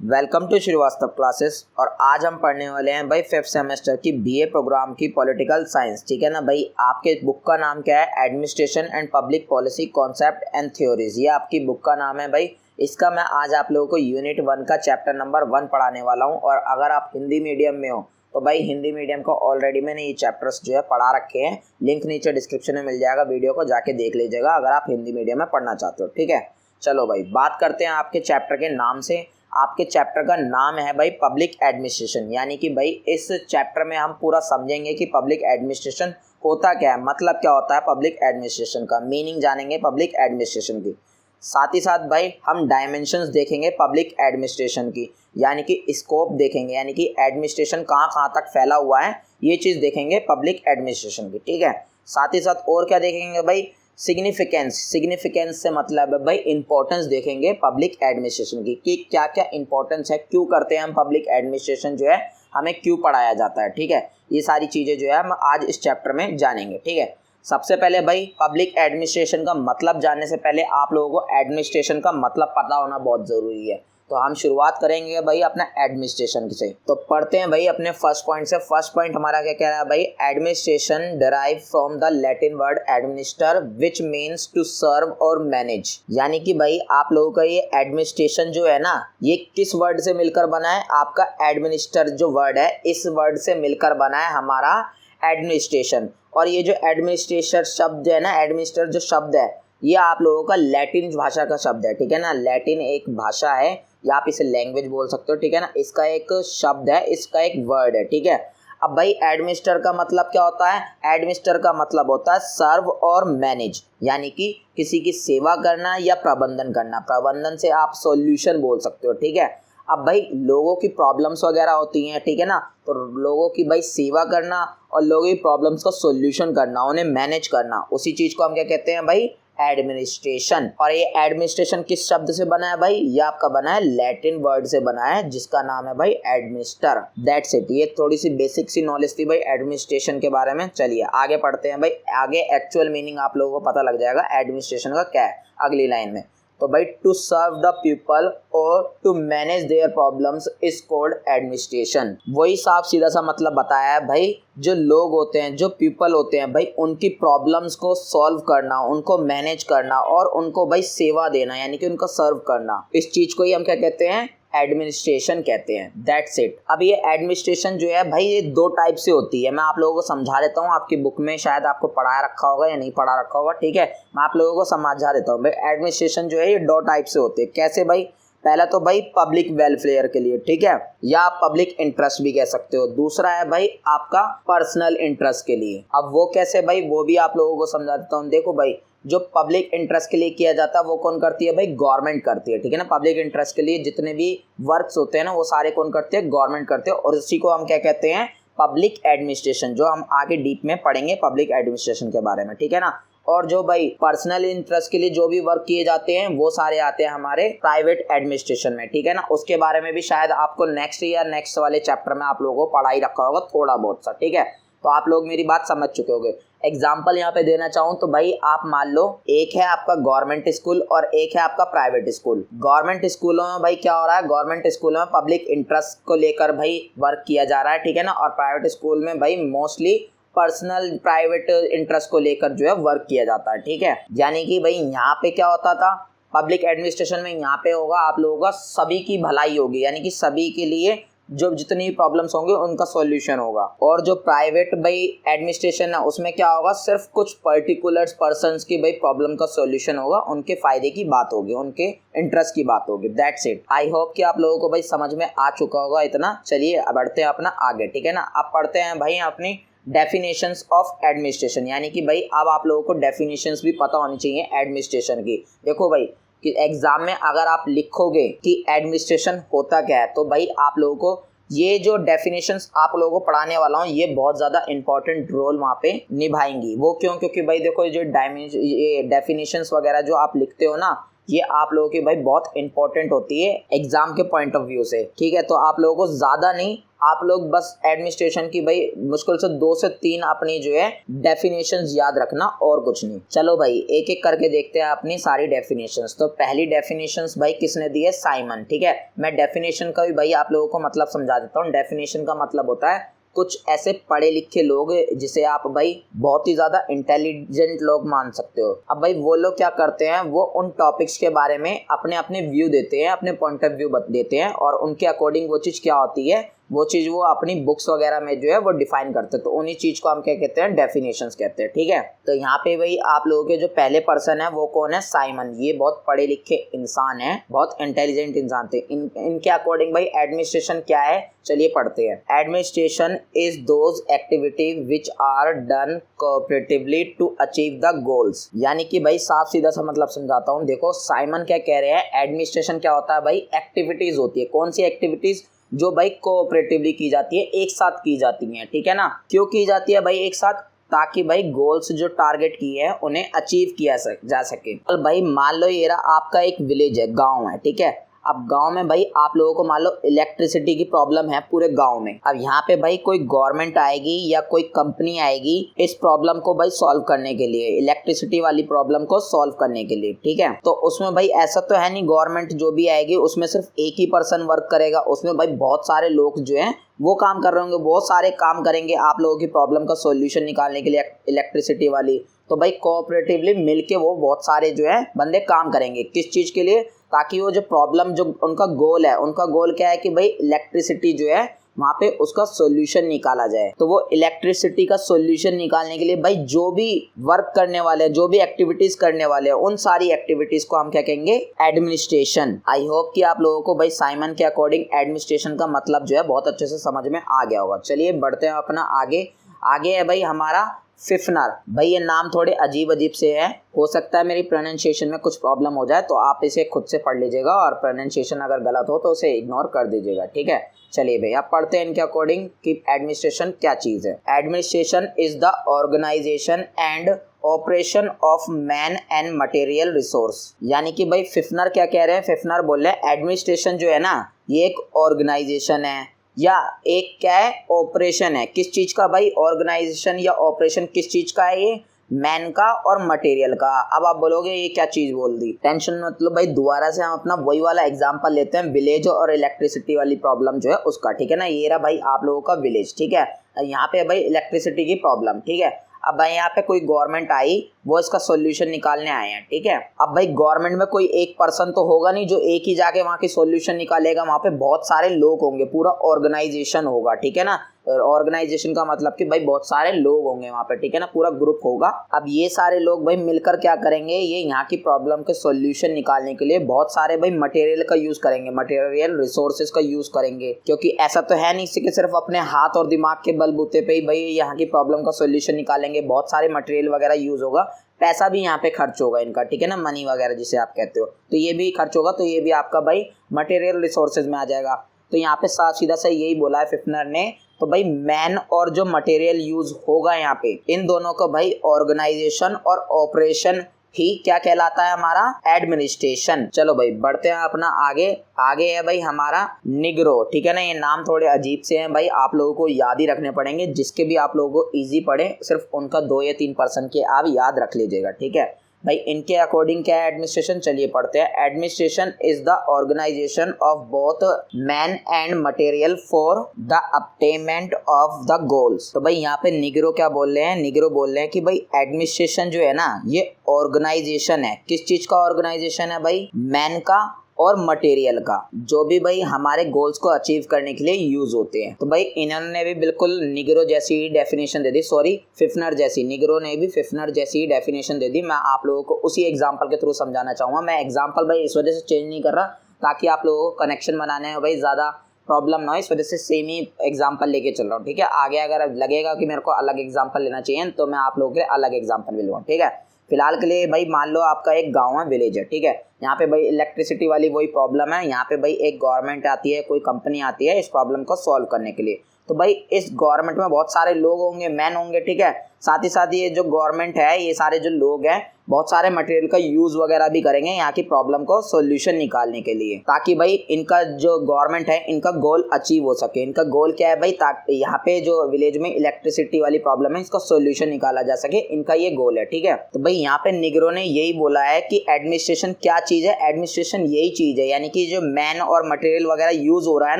Welcome to Srivastava classes. और आज हम पढ़ने वाले हैं भाई 5th सेमेस्टर की बीए प्रोग्राम की पॉलिटिकल साइंस। ठीक है ना भाई। आपके बुक का नाम क्या है? Administration and public policy concept and theories. ये आपकी बुक का नाम है भाई। इसका मैं आज आप लोगों को यूनिट 1 का चैप्टर नंबर 1 पढ़ाने वाला हूँ। और अगर आप हिंदी मीडियम में हो तो भाई हिंदी मीडियम को ऑलरेडी मैंने ये चैप्टर्स जो है पढ़ा रखे हैं। लिंक नीचे डिस्क्रिप्शन में मिल जाएगा, वीडियो को जाके देख लीजिएगा अगर आप हिंदी मीडियम में पढ़ना चाहते हो। ठीक है, चलो भाई बात करते हैं आपके चैप्टर के नाम से। आपके चैप्टर का नाम है भाई पब्लिक एडमिनिस्ट्रेशन। यानी कि भाई इस चैप्टर में हम पूरा समझेंगे कि पब्लिक एडमिनिस्ट्रेशन होता क्या है, मतलब क्या होता है पब्लिक एडमिनिस्ट्रेशन का, मीनिंग जानेंगे पब्लिक एडमिनिस्ट्रेशन की। साथ ही साथ भाई हम डायमेंशंस देखेंगे पब्लिक एडमिनिस्ट्रेशन की, यानी कि स्कोप देखेंगे, यानी कि एडमिनिस्ट्रेशन कहाँ कहाँ तक फैला हुआ है ये चीज़ देखेंगे पब्लिक एडमिनिस्ट्रेशन की। ठीक है, साथ ही साथ और क्या देखेंगे भाई? सिग्निफिकेंस से मतलब है भाई इंपॉर्टेंस देखेंगे पब्लिक एडमिनिस्ट्रेशन की, कि क्या क्या इंपॉर्टेंस है, क्यों करते हैं हम पब्लिक एडमिनिस्ट्रेशन जो है, हमें क्यों पढ़ाया जाता है। ठीक है, ये सारी चीज़ें जो है हम आज इस चैप्टर में जानेंगे। ठीक है, सबसे पहले भाई पब्लिक एडमिनिस्ट्रेशन का मतलब जानने से पहले आप लोगों को एडमिनिस्ट्रेशन का मतलब पता होना बहुत ज़रूरी है। तो हम शुरुआत करेंगे भाई अपना एडमिनिस्ट्रेशन से। तो पढ़ते हैं भाई अपने फर्स्ट पॉइंट से। फर्स्ट पॉइंट हमारा क्या कह रहा है भाई? Administration derive from the Latin word administer which means to serve और मैनेज। यानी कि भाई आप लोगों का ये एडमिनिस्ट्रेशन जो है ना, ये किस वर्ड से मिलकर बना है? आपका एडमिनिस्टर जो वर्ड है इस वर्ड से मिलकर बना है हमारा एडमिनिस्ट्रेशन। और ये जो एडमिनिस्ट्रेशन शब्द है ना, एडमिनिस्टर जो शब्द है ये आप लोगों का लैटिन भाषा का शब्द है। ठीक है ना, लैटिन एक भाषा है या आप इसे लैंग्वेज बोल सकते हो। ठीक है ना, इसका एक शब्द है, इसका एक वर्ड है। ठीक है, अब भाई एडमिनिस्टर का मतलब क्या होता है? एडमिनिस्टर का मतलब होता है सर्व और मैनेज, यानी कि किसी की सेवा करना या प्रबंधन करना। प्रबंधन से आप सॉल्यूशन बोल सकते हो। ठीक है, अब भाई लोगों की प्रॉब्लम्स वगैरह होती हैं, ठीक है ना, तो लोगों की भाई सेवा करना और लोगों की प्रॉब्लम्स का सॉल्यूशन करना, उन्हें मैनेज करना, उसी चीज़ को हम क्या कहते हैं भाई? एडमिनिस्ट्रेशन। और ये एडमिनिस्ट्रेशन किस शब्द से बना है भाई? ये आपका बना है लैटिन वर्ड से बना है जिसका नाम है भाई एडमिनिस्टर। That's it. ये थोड़ी सी बेसिक सी नॉलेज थी भाई एडमिनिस्ट्रेशन के बारे में। चलिए आगे पढ़ते हैं भाई। आगे एक्चुअल मीनिंग आप लोगों को पता लग जाएगा एडमिनिस्ट्रेशन का क्या है अगली लाइन में। तो भाई टू सर्व द पीपल और to manage their problems is called administration. वही साफ सीधा सा मतलब बताया है भाई, जो लोग होते हैं, जो पीपल होते हैं भाई, उनकी प्रॉब्लम्स को सॉल्व करना, उनको मैनेज करना और उनको भाई सेवा देना, यानी कि उनका सर्व करना, इस चीज़ को ही हम क्या कहते हैं? एडमिनिस्ट्रेशन कहते हैं। That's it. अब ये एडमिनिस्ट्रेशन जो है भाई ये दो टाइप से होती है। मैं आप लोगों को समझा देता हूँ, आपकी बुक में शायद आपको पढ़ाया रखा होगा या नहीं पढ़ा रखा होगा। ठीक है, मैं आप लोगों को समझा देता हूँ भाई। एडमिनिस्ट्रेशन जो है ये दो टाइप से होती है। कैसे भाई? पहला तो भाई पब्लिक वेलफेयर के लिए, ठीक है, या आप पब्लिक इंटरेस्ट भी कह सकते हो। दूसरा है भाई आपका पर्सनल इंटरेस्ट के लिए। अब वो कैसे भाई, वो भी आप लोगों को समझा देता हूँ। देखो भाई, जो पब्लिक इंटरेस्ट के लिए किया जाता है वो कौन करती है भाई? गवर्नमेंट करती है। ठीक है ना, पब्लिक इंटरेस्ट के लिए जितने भी वर्क्स होते हैं ना वो सारे कौन करते हैं? गवर्नमेंट करते हैं। और इसी को हम क्या कहते हैं? पब्लिक एडमिनिस्ट्रेशन, जो हम आगे डीप में पढ़ेंगे पब्लिक एडमिनिस्ट्रेशन के बारे में। ठीक है ना, और जो भाई पर्सनल इंटरेस्ट के लिए जो भी वर्क किए जाते हैं वो सारे आते हैं हमारे प्राइवेट एडमिनिस्ट्रेशन में। ठीक है ना, उसके बारे में भी शायद आपको नेक्स्ट या नेक्स्ट वाले चैप्टर में आप लोगों को पढ़ाई रखा होगा थोड़ा बहुत सा। ठीक है, तो आप लोग मेरी बात समझ चुके होंगे। एग्जाम्पल यहाँ पे देना चाहूँ तो भाई आप मान लो एक है आपका गवर्नमेंट स्कूल और एक है आपका प्राइवेट स्कूल। गवर्नमेंट स्कूलों में भाई क्या हो रहा है? गवर्नमेंट स्कूलों में पब्लिक इंटरेस्ट को लेकर भाई वर्क किया जा रहा है। ठीक है ना, और प्राइवेट स्कूल में भाई मोस्टली पर्सनल प्राइवेट इंटरेस्ट को लेकर जो है वर्क किया जाता है। ठीक है, यानी कि भाई यहाँ पे क्या होता था? पब्लिक एडमिनिस्ट्रेशन में यहाँ पे होगा आप लोगों का सभी की भलाई होगी, यानी कि सभी के लिए जो जितनी प्रॉब्लम्स होंगे उनका सॉल्यूशन होगा। और जो प्राइवेट भाई एडमिनिस्ट्रेशन है उसमें क्या होगा? सिर्फ कुछ पर्टिकुलर पर्सन्स की भाई प्रॉब्लम का सॉल्यूशन होगा, उनके फायदे की बात होगी, उनके इंटरेस्ट की बात होगी। That's it. आई होप कि आप लोगों को भाई समझ में आ चुका होगा इतना। चलिए बढ़ते हैं अपना आगे। ठीक है ना, अब पढ़ते हैं भाई अपनी डेफिनेशंस ऑफ एडमिनिस्ट्रेशन, यानी कि भाई अब आप लोगों को डेफिनेशंस भी पता होनी चाहिए एडमिनिस्ट्रेशन की। देखो भाई कि एग्जाम में अगर आप लिखोगे कि एडमिनिस्ट्रेशन होता क्या है तो भाई आप लोगों को ये जो डेफिनेशंस आप लोगों को पढ़ाने वाला हूँ ये बहुत ज़्यादा इंपॉर्टेंट रोल वहाँ पे निभाएंगी। वो क्यों? क्योंकि भाई देखो ये डेफिनेशंस वगैरह जो आप लिखते हो ना ये आप लोगों की भाई बहुत इंपॉर्टेंट होती है एग्जाम के पॉइंट ऑफ व्यू से, ठीक है। तो आप लोगों को ज़्यादा नहीं, आप लोग बस एडमिनिस्ट्रेशन की भाई मुश्किल से 2 से 3 अपनी जो है डेफिनेशंस याद रखना और कुछ नहीं। चलो भाई एक एक करके देखते हैं अपनी सारी डेफिनेशंस। तो पहली डेफिनेशंस भाई किसने दी है? साइमन, ठीक है। मैं डेफिनेशन का भी भाई आप लोगों को मतलब समझा देता हूँ। डेफिनेशन का मतलब होता है कुछ ऐसे पढ़े लिखे लोग जिसे आप भाई बहुत ही ज़्यादा इंटेलिजेंट लोग मान सकते हो। अब भाई वो लोग क्या करते हैं, वो उन टॉपिक्स के बारे में अपने अपने व्यू देते हैं, अपने पॉइंट ऑफ व्यू देते हैं और उनके अकॉर्डिंग वो चीज़ क्या होती है, वो चीज़ वो अपनी बुक्स वगैरह में जो है वो डिफाइन करते हैं। तो उन्हीं चीज़ को हम क्या कहते हैं? डेफिनेशंस कहते हैं, ठीक है। तो यहाँ पे भाई आप लोगों के जो पहले पर्सन है वो कौन है? साइमन। ये बहुत पढ़े लिखे इंसान है, बहुत इंटेलिजेंट इंसान थे। इनके अकॉर्डिंग भाई एडमिनिस्ट्रेशन क्या है, चलिए पढ़ते हैं। Administration is those activity which are done cooperatively to achieve the goals. यानी कि भाई साफ सीधा सा मतलब समझाता हूँ। देखो साइमन क्या कह रहे हैं, एडमिनिस्ट्रेशन क्या होता है भाई? एक्टिविटीज होती है। कौन सी एक्टिविटीज? जो भाई कोऑपरेटिवली की जाती है, एक साथ की जाती हैं, ठीक है ना। क्यों की जाती है भाई एक साथ? ताकि भाई गोल्स जो टारगेट किए हैं उन्हें अचीव किया जा सके। और भाई मान लो ये रहा आपका एक विलेज है, गांव है, ठीक है। अब गांव में भाई आप लोगों को मान लो इलेक्ट्रिसिटी की प्रॉब्लम है पूरे गांव में। अब यहाँ पे भाई कोई गवर्नमेंट आएगी या कोई कंपनी आएगी इस प्रॉब्लम को भाई सॉल्व करने के लिए, इलेक्ट्रिसिटी वाली प्रॉब्लम को सॉल्व करने के लिए, ठीक है। तो उसमें भाई ऐसा तो है नहीं गवर्नमेंट जो भी आएगी उसमें सिर्फ एक ही पर्सन वर्क करेगा। उसमें भाई बहुत सारे लोग जो हैं वो काम कर रहे होंगे, बहुत सारे काम करेंगे आप लोगों की प्रॉब्लम का सॉल्यूशन निकालने के लिए इलेक्ट्रिसिटी वाली। तो भाई कोऑपरेटिवली मिलके वो बहुत सारे जो है बंदे काम करेंगे। किस चीज़ के लिए? ताकि वो जो प्रॉब्लम जो उनका गोल है, उनका गोल क्या है कि भाई इलेक्ट्रिसिटी जो है वहाँ पे उसका सॉल्यूशन निकाला जाए। तो वो इलेक्ट्रिसिटी का सॉल्यूशन निकालने के लिए भाई जो भी वर्क करने वाले हैं, जो भी एक्टिविटीज करने वाले हैं, उन सारी एक्टिविटीज को हम क्या कहेंगे? एडमिनिस्ट्रेशन। आई होप कि आप लोगों को भाई साइमन के अकॉर्डिंग एडमिनिस्ट्रेशन का मतलब जो है बहुत अच्छे से समझ में आ गया होगा। चलिए बढ़ते हैं अपना आगे। आगे है भाई हमारा फिफनर। भाई ये नाम थोड़े अजीब अजीब से है, हो सकता है मेरी प्रोनाउंसिएशन में कुछ प्रॉब्लम हो जाए तो आप इसे खुद से पढ़ लीजिएगा और प्रोनाउंसिएशन अगर गलत हो तो उसे इग्नोर कर दीजिएगा, ठीक है। चलिए भाई अब पढ़ते हैं इनके अकॉर्डिंग कि एडमिनिस्ट्रेशन क्या चीज़ है। Administration is the organisation and operation of man and material resource. यानी कि भाई फिफनर क्या कह रहे हैं? फिफनर बोल रहे हैं एडमिनिस्ट्रेशन जो है ना ये एक ऑर्गेनाइजेशन है या एक क्या है? ऑपरेशन है। किस चीज़ का भाई? ऑर्गेनाइजेशन या ऑपरेशन किस चीज़ का है? ये मैन का और मटेरियल का। अब आप बोलोगे ये क्या चीज़ बोल दी? टेंशन मतलब भाई दोबारा से हम अपना वही वाला एग्जांपल लेते हैं, विलेज और इलेक्ट्रिसिटी वाली प्रॉब्लम जो है उसका, ठीक है ना। ये रहा भाई आप लोगों का विलेज, ठीक है। यहाँ पे भाई इलेक्ट्रिसिटी की प्रॉब्लम, ठीक है। अब भाई यहाँ पे कोई गवर्नमेंट आई, वो इसका सॉल्यूशन निकालने आए हैं, ठीक है। अब भाई गवर्नमेंट में कोई एक पर्सन तो होगा नहीं जो एक ही जाके वहाँ की सॉल्यूशन निकालेगा। वहाँ पे बहुत सारे लोग होंगे, पूरा ऑर्गेनाइजेशन होगा, ठीक है ना। ऑर्गेनाइजेशन का मतलब कि भाई बहुत सारे लोग होंगे वहाँ पे, ठीक है ना, पूरा ग्रुप होगा। अब ये सारे लोग भाई मिलकर क्या करेंगे? ये यहाँ की प्रॉब्लम के सॉल्यूशन निकालने के लिए बहुत सारे भाई मटेरियल का यूज करेंगे, मटेरियल रिसोर्सेज का यूज करेंगे। क्योंकि ऐसा तो है नहीं कि सिर्फ अपने हाथ और दिमाग के बलबूते पे ही भाई यहाँ की प्रॉब्लम का सॉल्यूशन निकालेंगे। बहुत सारे मटेरियल वगैरह यूज होगा, पैसा भी यहाँ पे खर्च होगा इनका, ठीक है ना, मनी वगैरह जिसे आप कहते हो, तो ये भी खर्च होगा। तो ये भी आपका भाई मटेरियल रिसोर्सेज में आ जाएगा। तो यहाँ पे साफ सीधा सा यही बोला है फिफनर ने। तो भाई मैन और जो मटेरियल यूज होगा यहाँ पे, इन दोनों को भाई ऑर्गेनाइजेशन और ऑपरेशन ही क्या कहलाता है? हमारा एडमिनिस्ट्रेशन। चलो भाई बढ़ते हैं अपना आगे। आगे है भाई हमारा निग्रो, ठीक है ना। ये नाम थोड़े अजीब से हैं भाई, आप लोगों को याद ही रखने पड़ेंगे। जिसके भी आप लोगों को इजी पड़े सिर्फ उनका 2 या 3% के आप याद रख लीजिएगा, ठीक है भाई। इनके अकॉर्डिंग क्या है एडमिनिस्ट्रेशन? चलिए पढ़ते हैं। Administration is the organisation of both man and material for the attainment of the goals. तो भाई यहाँ पे निग्रो क्या बोल रहे हैं? निग्रो बोल रहे हैं कि भाई एडमिनिस्ट्रेशन जो है ना ये ऑर्गेनाइजेशन है। किस चीज का ऑर्गेनाइजेशन है भाई? मैन का और मटेरियल का, जो भी भाई हमारे गोल्स को अचीव करने के लिए यूज होते हैं। तो भाई इन्होंने भी बिल्कुल निग्रो जैसी ही डेफिनेशन दे दी, सॉरी फिफनर जैसी, निग्रो ने भी फिफनर जैसी ही डेफिनेशन दे दी। मैं आप लोगों को उसी एग्जांपल के थ्रू समझाना चाहूँगा। मैं एग्जांपल भाई इस वजह से चेंज नहीं कर रहा ताकि आप लोगों को कनेक्शन बनाने में भाई ज़्यादा प्रॉब्लम ना हो, इस वजह से सेम ही एग्जांपल लेके चल रहा हूँ, ठीक है। आगे अगर लगेगा कि मेरे को अलग एग्जांपल लेना चाहिए तो मैं आप लोगों के अलग एग्जांपल भी लूँगा, ठीक है। फिलहाल के लिए भाई मान लो आपका एक गांव है, विलेज है, ठीक है। यहाँ पे भाई इलेक्ट्रिसिटी वाली वही प्रॉब्लम है। यहाँ पे भाई एक गवर्नमेंट आती है, कोई कंपनी आती है इस प्रॉब्लम को सॉल्व करने के लिए। तो भाई इस गवर्नमेंट में बहुत सारे लोग होंगे, मैन होंगे, ठीक है। साथ ही साथ ये जो गवर्नमेंट है, ये सारे जो लोग हैं बहुत सारे मटेरियल का यूज वगैरह भी करेंगे यहाँ की प्रॉब्लम को सॉल्यूशन निकालने के लिए, ताकि भाई इनका जो गवर्नमेंट है इनका गोल अचीव हो सके। इनका गोल क्या है भाई, ताकि यहाँ पे जो विलेज में इलेक्ट्रिसिटी वाली प्रॉब्लम है इसका सॉल्यूशन निकाला जा सके, इनका ये गोल है। ठीक है, तो भाई यहाँ पे निग्रो ने यही बोला है कि एडमिनिस्ट्रेशन क्या चीज है, एडमिनिस्ट्रेशन यही चीज है, यानी कि जो मैन और मटेरियल वगैरह यूज हो रहा है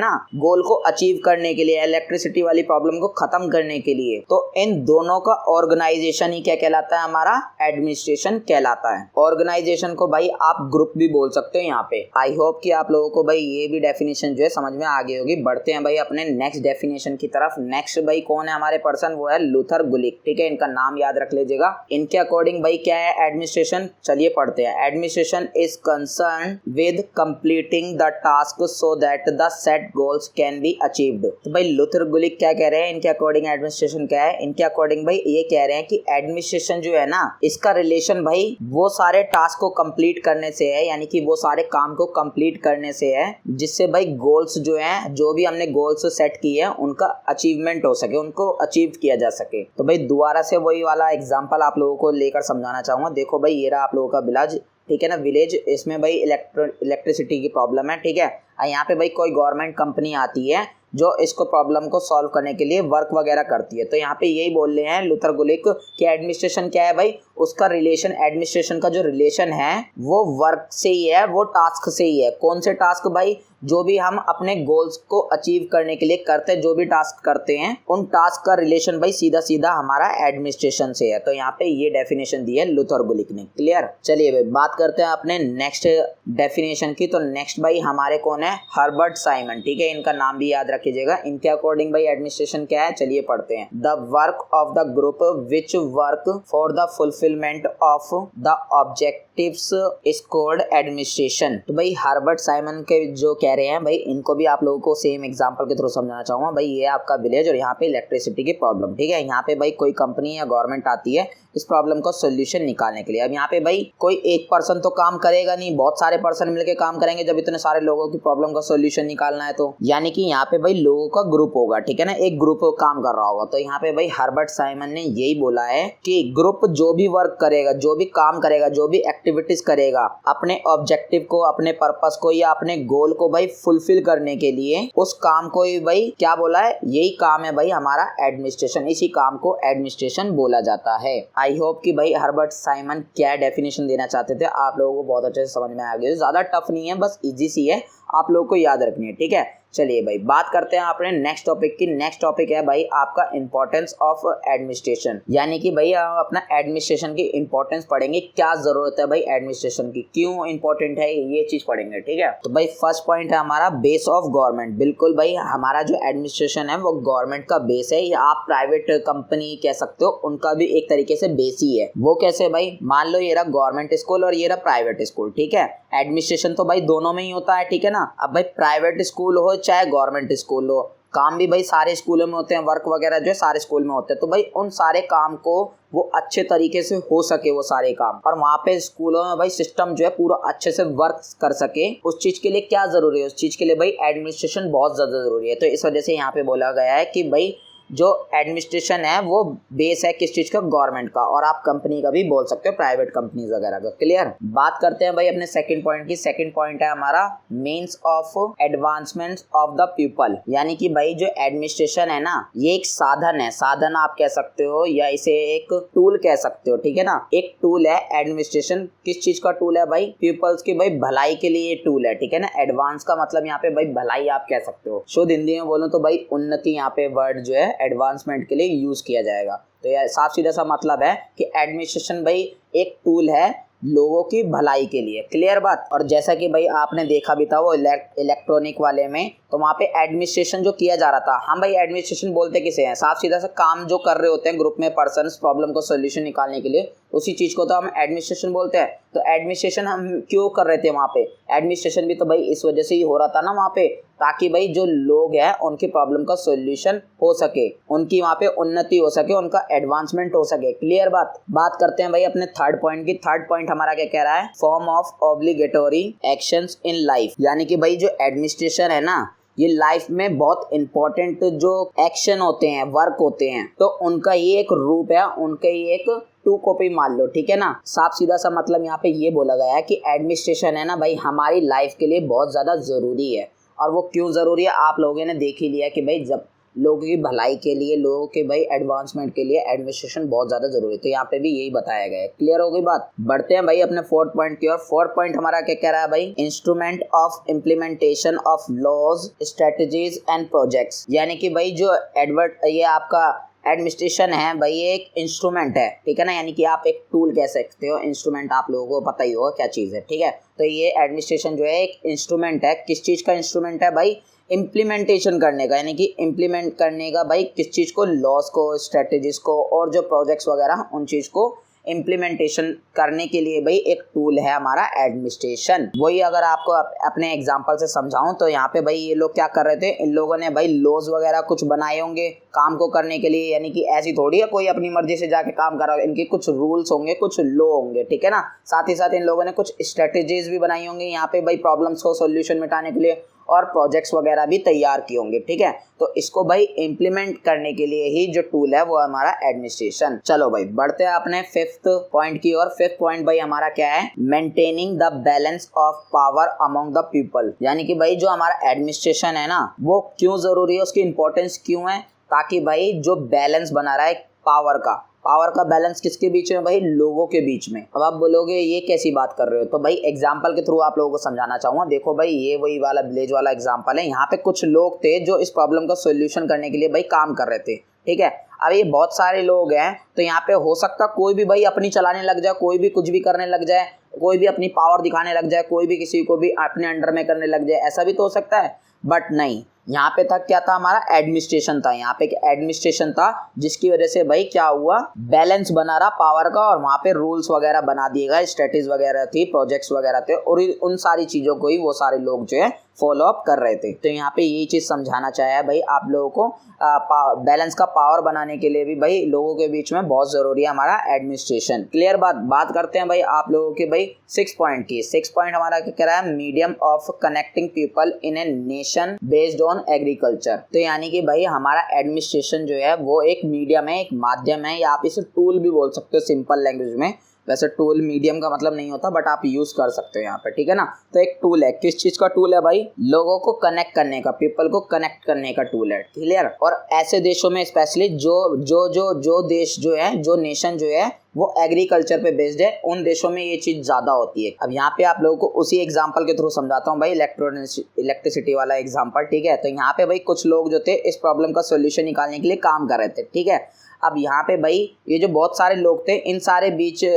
ना गोल को अचीव करने के लिए, इलेक्ट्रिसिटी वाली प्रॉब्लम को खत्म करने के लिए, तो इन दोनों का ऑर्गेनाइजेशन ही क्या कहलाता है, हमारा एडमिनिस्ट्रेशन कहलाता है। ऑर्गेनाइजेशन को भाई आप ग्रुप भी बोल सकते हो यहाँ पे। आई होप कि आप लोगों को भाई ये भी डेफिनेशन जो है समझ में आ गई होगी। बढ़ते हैं भाई अपने नेक्स्ट डेफिनेशन की तरफ। नेक्स्ट भाई कौन है हमारे पर्सन, वो है लूथर गुलिक। ठीक है, इनका नाम याद रख लीजिएगा। इनके अकॉर्डिंग भाई क्या है एडमिनिस्ट्रेशन, चलिए पढ़ते हैं। Administration is concern with completing the task so that the set goals can be achieved. तो भाई लूथर गुलिक क्या कह रहे हैं, इनके अकॉर्डिंग एडमिनिस्ट्रेशन क्या है, इनके अकॉर्डिंग भाई ये कह रहे हैं कि एडमिनिस्ट्रेशन जो है ना इसका रिलेशन भाई वो सारे टास्क को कंप्लीट करने से है, यानी कि वो सारे काम को कंप्लीट करने से है जिससे भाई गोल्स जो हैं, जो भी हमने गोल्स सेट किए हैं उनका अचीवमेंट हो सके, उनको अचीव किया जा सके। तो भाई दोबारा से वही वाला एग्जांपल आप लोगों को लेकर समझाना चाहूंगा। देखो भाई ये रहा आप लोगों का विलेज, ठीक है ना, विलेज, इसमें भाई इलेक्ट्रिसिटी की प्रॉब्लम है। ठीक है, यहाँ पे भाई कोई गवर्नमेंट कंपनी आती है जो इसको प्रॉब्लम को सॉल्व करने के लिए वर्क वगैरह करती है। तो यहाँ पे यही बोल रहे हैं लूथर गुलिक कि एडमिनिस्ट्रेशन क्या है भाई, उसका रिलेशन, एडमिनिस्ट्रेशन का जो रिलेशन है वो वर्क से ही है, वो टास्क से ही है। कौन से टास्क भाई, जो भी हम अपने गोल्स को अचीव करने के लिए करते हैं, जो भी टास्क करते हैं उन टास्क का रिलेशन भाई सीधा सीधा हमारा एडमिनिस्ट्रेशन से है। तो यहाँ पे ये डेफिनेशन दी है लूथर गुलिक ने। क्लियर, चलिए भाई बात करते हैं अपने नेक्स्ट डेफिनेशन की। तो नेक्स्ट भाई हमारे कौन है, हर्बर्ट साइमन। ठीक है, इनका नाम भी याद रखिएगा। इनके अकॉर्डिंग भाई एडमिनिस्ट्रेशन क्या है, चलिए पढ़ते हैं। The work of the group which work for the fulfilment of the objectives is called administration. तो भाई हर्बर्ट साइमन के जो कह रहे हैं भाई, इनको भी आप लोगों को सेम एग्जांपल के थ्रू समझाना चाहूंगा। भाई ये आपका विलेज और यहाँ पे इलेक्ट्रिसिटी की प्रॉब्लम। ठीक है, यहाँ पे भाई कोई कंपनी या गवर्नमेंट आती है इस प्रॉब्लम का सोल्यूशन निकालने के लिए। अब यहाँ पे भाई कोई एक पर्सन तो काम करेगा नहीं, बहुत सारे पर्सन मिलकर काम करेंगे जब इतने सारे लोगों की प्रॉब्लम का सोल्यूशन निकालना है। तो यानी कि यहाँ पे भाई लोगों का ग्रुप होगा, ठीक है ना, एक ग्रुप काम कर रहा होगा। तो यहाँ पे भाई हर्बर्ट साइमन ने यही बोला है कि ग्रुप जो भी वर्क करेगा, जो भी काम करेगा, जो भी एक्टिविटीज करेगा, अपने ऑब्जेक्टिव को, अपने पर्पस को या अपने गोल को भाई फुलफिल करने के लिए, उस काम को ही भाई क्या बोला है, यही काम है भाई हमारा एडमिनिस्ट्रेशन। इसी काम को एडमिनिस्ट्रेशन बोला जाता है। आई होप कि भाई हर्बर्ट साइमन क्या डेफिनेशन देना चाहते थे आप लोगों को बहुत अच्छे से समझ में आ गया। ज्यादा टफ नहीं है, बस इजी सी है, आप लोगों को याद रखनी है। ठीक है, चलिए भाई बात करते हैं अपने नेक्स्ट टॉपिक की। नेक्स्ट टॉपिक है भाई आपका इंपॉर्टेंस ऑफ एडमिनिस्ट्रेशन, यानी कि भाई हम अपना एडमिनिस्ट्रेशन की इंपॉर्टेंस पढ़ेंगे, क्या जरूरत है भाई एडमिनिस्ट्रेशन की, क्यों इंपॉर्टेंट है, ये चीज पढ़ेंगे। ठीक है, तो भाई फर्स्ट पॉइंट है हमारा बेस ऑफ गवर्नमेंट। बिल्कुल भाई हमारा जो एडमिनिस्ट्रेशन है वो गवर्नमेंट का बेस है, या आप प्राइवेट कंपनी कह सकते हो, उनका भी एक तरीके से बेस ही है। वो कैसे भाई, मान लो ये रहा गवर्नमेंट स्कूल और ये रहा प्राइवेट स्कूल। ठीक है, एडमिनिस्ट्रेशन तो भाई दोनों में ही होता है, ठीक है ना। अब भाई प्राइवेट स्कूल हो चाहे गवर्नमेंट स्कूल हो, काम भी भाई सारे स्कूलों में होते हैं, वर्क वगैरह जो है सारे स्कूल में होते हैं। तो भाई उन सारे काम को वो अच्छे तरीके से हो सके, वो सारे काम, और वहाँ पे स्कूलों में भाई सिस्टम जो है पूरा अच्छे से वर्क कर सके, उस चीज के लिए क्या जरूरी है, उस चीज के लिए भाई एडमिनिस्ट्रेशन बहुत ज्यादा जरूरी है। तो इस वजह से यहाँ पे बोला गया है कि भाई जो एडमिनिस्ट्रेशन है वो बेस है किस चीज का, गवर्नमेंट का, और आप कंपनी का भी बोल सकते हो, प्राइवेट कंपनीज वगैरह का। क्लियर, बात करते हैं भाई अपने सेकंड पॉइंट की। सेकंड पॉइंट है हमारा means of advancement of the people, यानी कि भाई जो एडमिनिस्ट्रेशन है ना ये एक साधन है, साधन आप कह सकते हो या इसे एक टूल कह सकते हो। ठीक है ना, एक टूल है एडमिनिस्ट्रेशन। किस चीज का टूल है भाई, पीपल्स की भाई भलाई के लिए टूल है। ठीक है ना, एडवांस का मतलब यहाँ पे भाई भलाई आप कह सकते हो। शुद्ध हिंदी में बोलो तो भाई उन्नति यहाँ पे वर्ड जो है एडवांसमेंट के लिए यूज किया जाएगा। तो यह साफ सीधा सा मतलब है कि एडमिनिस्ट्रेशन भाई एक टूल है लोगों की भलाई के लिए। क्लियर बात। और जैसा कि भाई आपने देखा भी था वो इलेक्ट्रॉनिक वाले में, तो वहाँ पे एडमिनिस्ट्रेशन जो किया जा रहा था, हम भाई एडमिनिस्ट्रेशन बोलते किसे हैं, साफ सीधा सा काम जो कर रहे होते हैं ग्रुप में पर्सन्स प्रॉब्लम को सोल्यूशन निकालने के लिए, उसी चीज को तो हम एडमिनिस्ट्रेशन बोलते हैं। तो एडमिनिस्ट्रेशन हम क्यों कर रहे थे वहाँ पे, एडमिनिस्ट्रेशन भी तो भाई इस वजह से ही हो रहा था ना वहाँ पे, ताकि भाई जो लोग हैं उनकी प्रॉब्लम का सोल्यूशन हो सके, उनकी वहाँ पे उन्नति हो सके, उनका एडवांसमेंट हो सके। क्लियर बात करते हैं भाई अपने थर्ड पॉइंट की। थर्ड पॉइंट हमारा क्या कह रहा है, form of obligatory actions in life, यानी कि भाई जो एडमिनिस्ट्रेशन है ना ये लाइफ में बहुत इंपॉर्टेंट जो एक्शन होते हैं, वर्क होते हैं, तो उनका ये एक रूप है, उनका ये एक टू कॉपी मान लो, ठीक है ना। साफ सीधा सा मतलब यहाँ पे ये बोला गया है कि एडमिनिस्ट्रेशन है ना भाई हमारी लाइफ के लिए बहुत ज़्यादा ज़रूरी है। और वो क्यों ज़रूरी है आप लोगों ने देख ही लिया कि भाई जब लोगों की भलाई के लिए, लोगों के भाई एडवांसमेंट के लिए एडमिनिस्ट्रेशन बहुत ज़्यादा ज़रूरी है। तो यहाँ पे भी यही बताया गया है। क्लियर हो गई बात। बढ़ते हैं भाई अपने फोर्थ पॉइंट की ओर। फोर्थ पॉइंट हमारा क्या कह रहा है भाई, instrument of implementation of laws, strategies and projects. यानी कि भाई जो ये आपका एडमिनिस्ट्रेशन है भाई ये एक इंस्ट्रूमेंट है, ठीक है ना। यानी कि आप एक टूल कह सकते हो। इंस्ट्रूमेंट आप लोगों को पता ही होगा क्या चीज़ है, ठीक है। तो ये एडमिनिस्ट्रेशन जो है एक इंस्ट्रूमेंट है। किस चीज़ का इंस्ट्रूमेंट है भाई, इम्प्लीमेंटेशन करने का, यानी कि इम्प्लीमेंट करने का भाई किस चीज़ को, लॉस को, स्ट्रेटजीज को और जो प्रोजेक्ट्स वगैरह उन चीज़ को इम्प्लीमेंटेशन करने के लिए भाई एक टूल है हमारा एडमिनिस्ट्रेशन। वही अगर आपको अपने एग्जांपल से समझाऊं तो यहाँ पे भाई ये लोग क्या कर रहे थे, इन लोगों ने भाई लॉज वगैरह कुछ बनाए होंगे काम को करने के लिए। यानी कि ऐसी थोड़ी है कोई अपनी मर्जी से जाके काम कर रहा है, इनके कुछ रूल्स होंगे, कुछ लॉ होंगे, ठीक है ना। साथ ही साथ इन लोगों ने कुछ स्ट्रेटजीज भी बनाई होंगी यहाँ पे भाई प्रॉब्लम्स को सोल्यूशन मिटाने के लिए, और प्रोजेक्ट्स वगैरह भी तैयार किए होंगे, ठीक है। तो इसको भाई इम्प्लीमेंट करने के लिए ही जो टूल है वो हमारा एडमिनिस्ट्रेशन। चलो भाई बढ़ते हैं अपने फिफ्थ पॉइंट की ओर। फिफ्थ पॉइंट भाई हमारा क्या है, maintaining the balance of power among the people. यानी कि भाई जो हमारा एडमिनिस्ट्रेशन है ना वो क्यों जरूरी है, उसकी इंपॉर्टेंस क्यों है, ताकि भाई जो बैलेंस बना रहा है पावर का बैलेंस किसके बीच में भाई, लोगों के बीच में। अब आप बोलोगे ये कैसी बात कर रहे हो, तो भाई एग्जांपल के थ्रू आप लोगों को समझाना चाहूंगा। देखो भाई ये वही वाला विलेज वाला एग्जांपल है। यहाँ पे कुछ लोग थे जो इस प्रॉब्लम का सोल्यूशन करने के लिए भाई काम कर रहे थे, ठीक है। अब ये बहुत सारे लोग हैं तो यहाँ पे हो सकता कोई भी भाई अपनी चलाने लग जाए, कोई भी कुछ भी करने लग जाए, कोई भी अपनी पावर दिखाने लग जाए, कोई भी किसी को भी अपने अंडर में करने लग जाए, ऐसा भी तो हो सकता है। बट नहीं, यहाँ पे तक क्या था, हमारा एडमिनिस्ट्रेशन था। यहाँ पे एडमिनिस्ट्रेशन था जिसकी वजह से भाई क्या हुआ, बैलेंस बना रहा पावर का, और वहाँ पे रूल्स वगैरह बना दिए गए, स्ट्रेटजीज वगैरह थी, प्रोजेक्ट्स वगैरह थे, और उन सारी चीज़ों को ही वो सारे लोग जो है फॉलो अप कर रहे थे। तो यहाँ पे यही चीज़ समझाना चाहा है भाई आप लोगों को, बैलेंस का पावर बनाने के लिए भी भाई लोगों के बीच में बहुत ज़रूरी है हमारा एडमिनिस्ट्रेशन। क्लियर बात करते हैं भाई आप लोगों के भाई 6 पॉइंट की। 6 पॉइंट हमारा क्या कह रहा है, medium of connecting people in a nation based on agriculture. तो यानी कि भाई हमारा एडमिनिस्ट्रेशन जो है वो एक मीडियम है, एक माध्यम है, या आप इसे टूल भी बोल सकते हो सिंपल लैंग्वेज में। वैसे टूल मीडियम का मतलब नहीं होता, बट आप यूज कर सकते हो यहाँ पे, ठीक है ना। तो एक टूल है, किस चीज का टूल है भाई, लोगों को कनेक्ट करने का, पीपल को कनेक्ट करने का टूल है। क्लियर। और ऐसे देशों में स्पेशली जो देश जो है, जो नेशन जो है वो एग्रीकल्चर पे बेस्ड है, उन देशों में ये चीज ज्यादा होती है। अब यहाँ पे आप लोगों को उसी एग्जांपल के थ्रू समझाता हूँ भाई, इलेक्ट्रिसिटी वाला एग्जांपल, ठीक है। तो यहाँ पे भाई कुछ लोग जो थे इस प्रॉब्लम का सोल्यूशन निकालने के लिए काम कर रहे थे, ठीक है। अब यहाँ पे भाई ये जो बहुत सारे लोग थे, इन सारे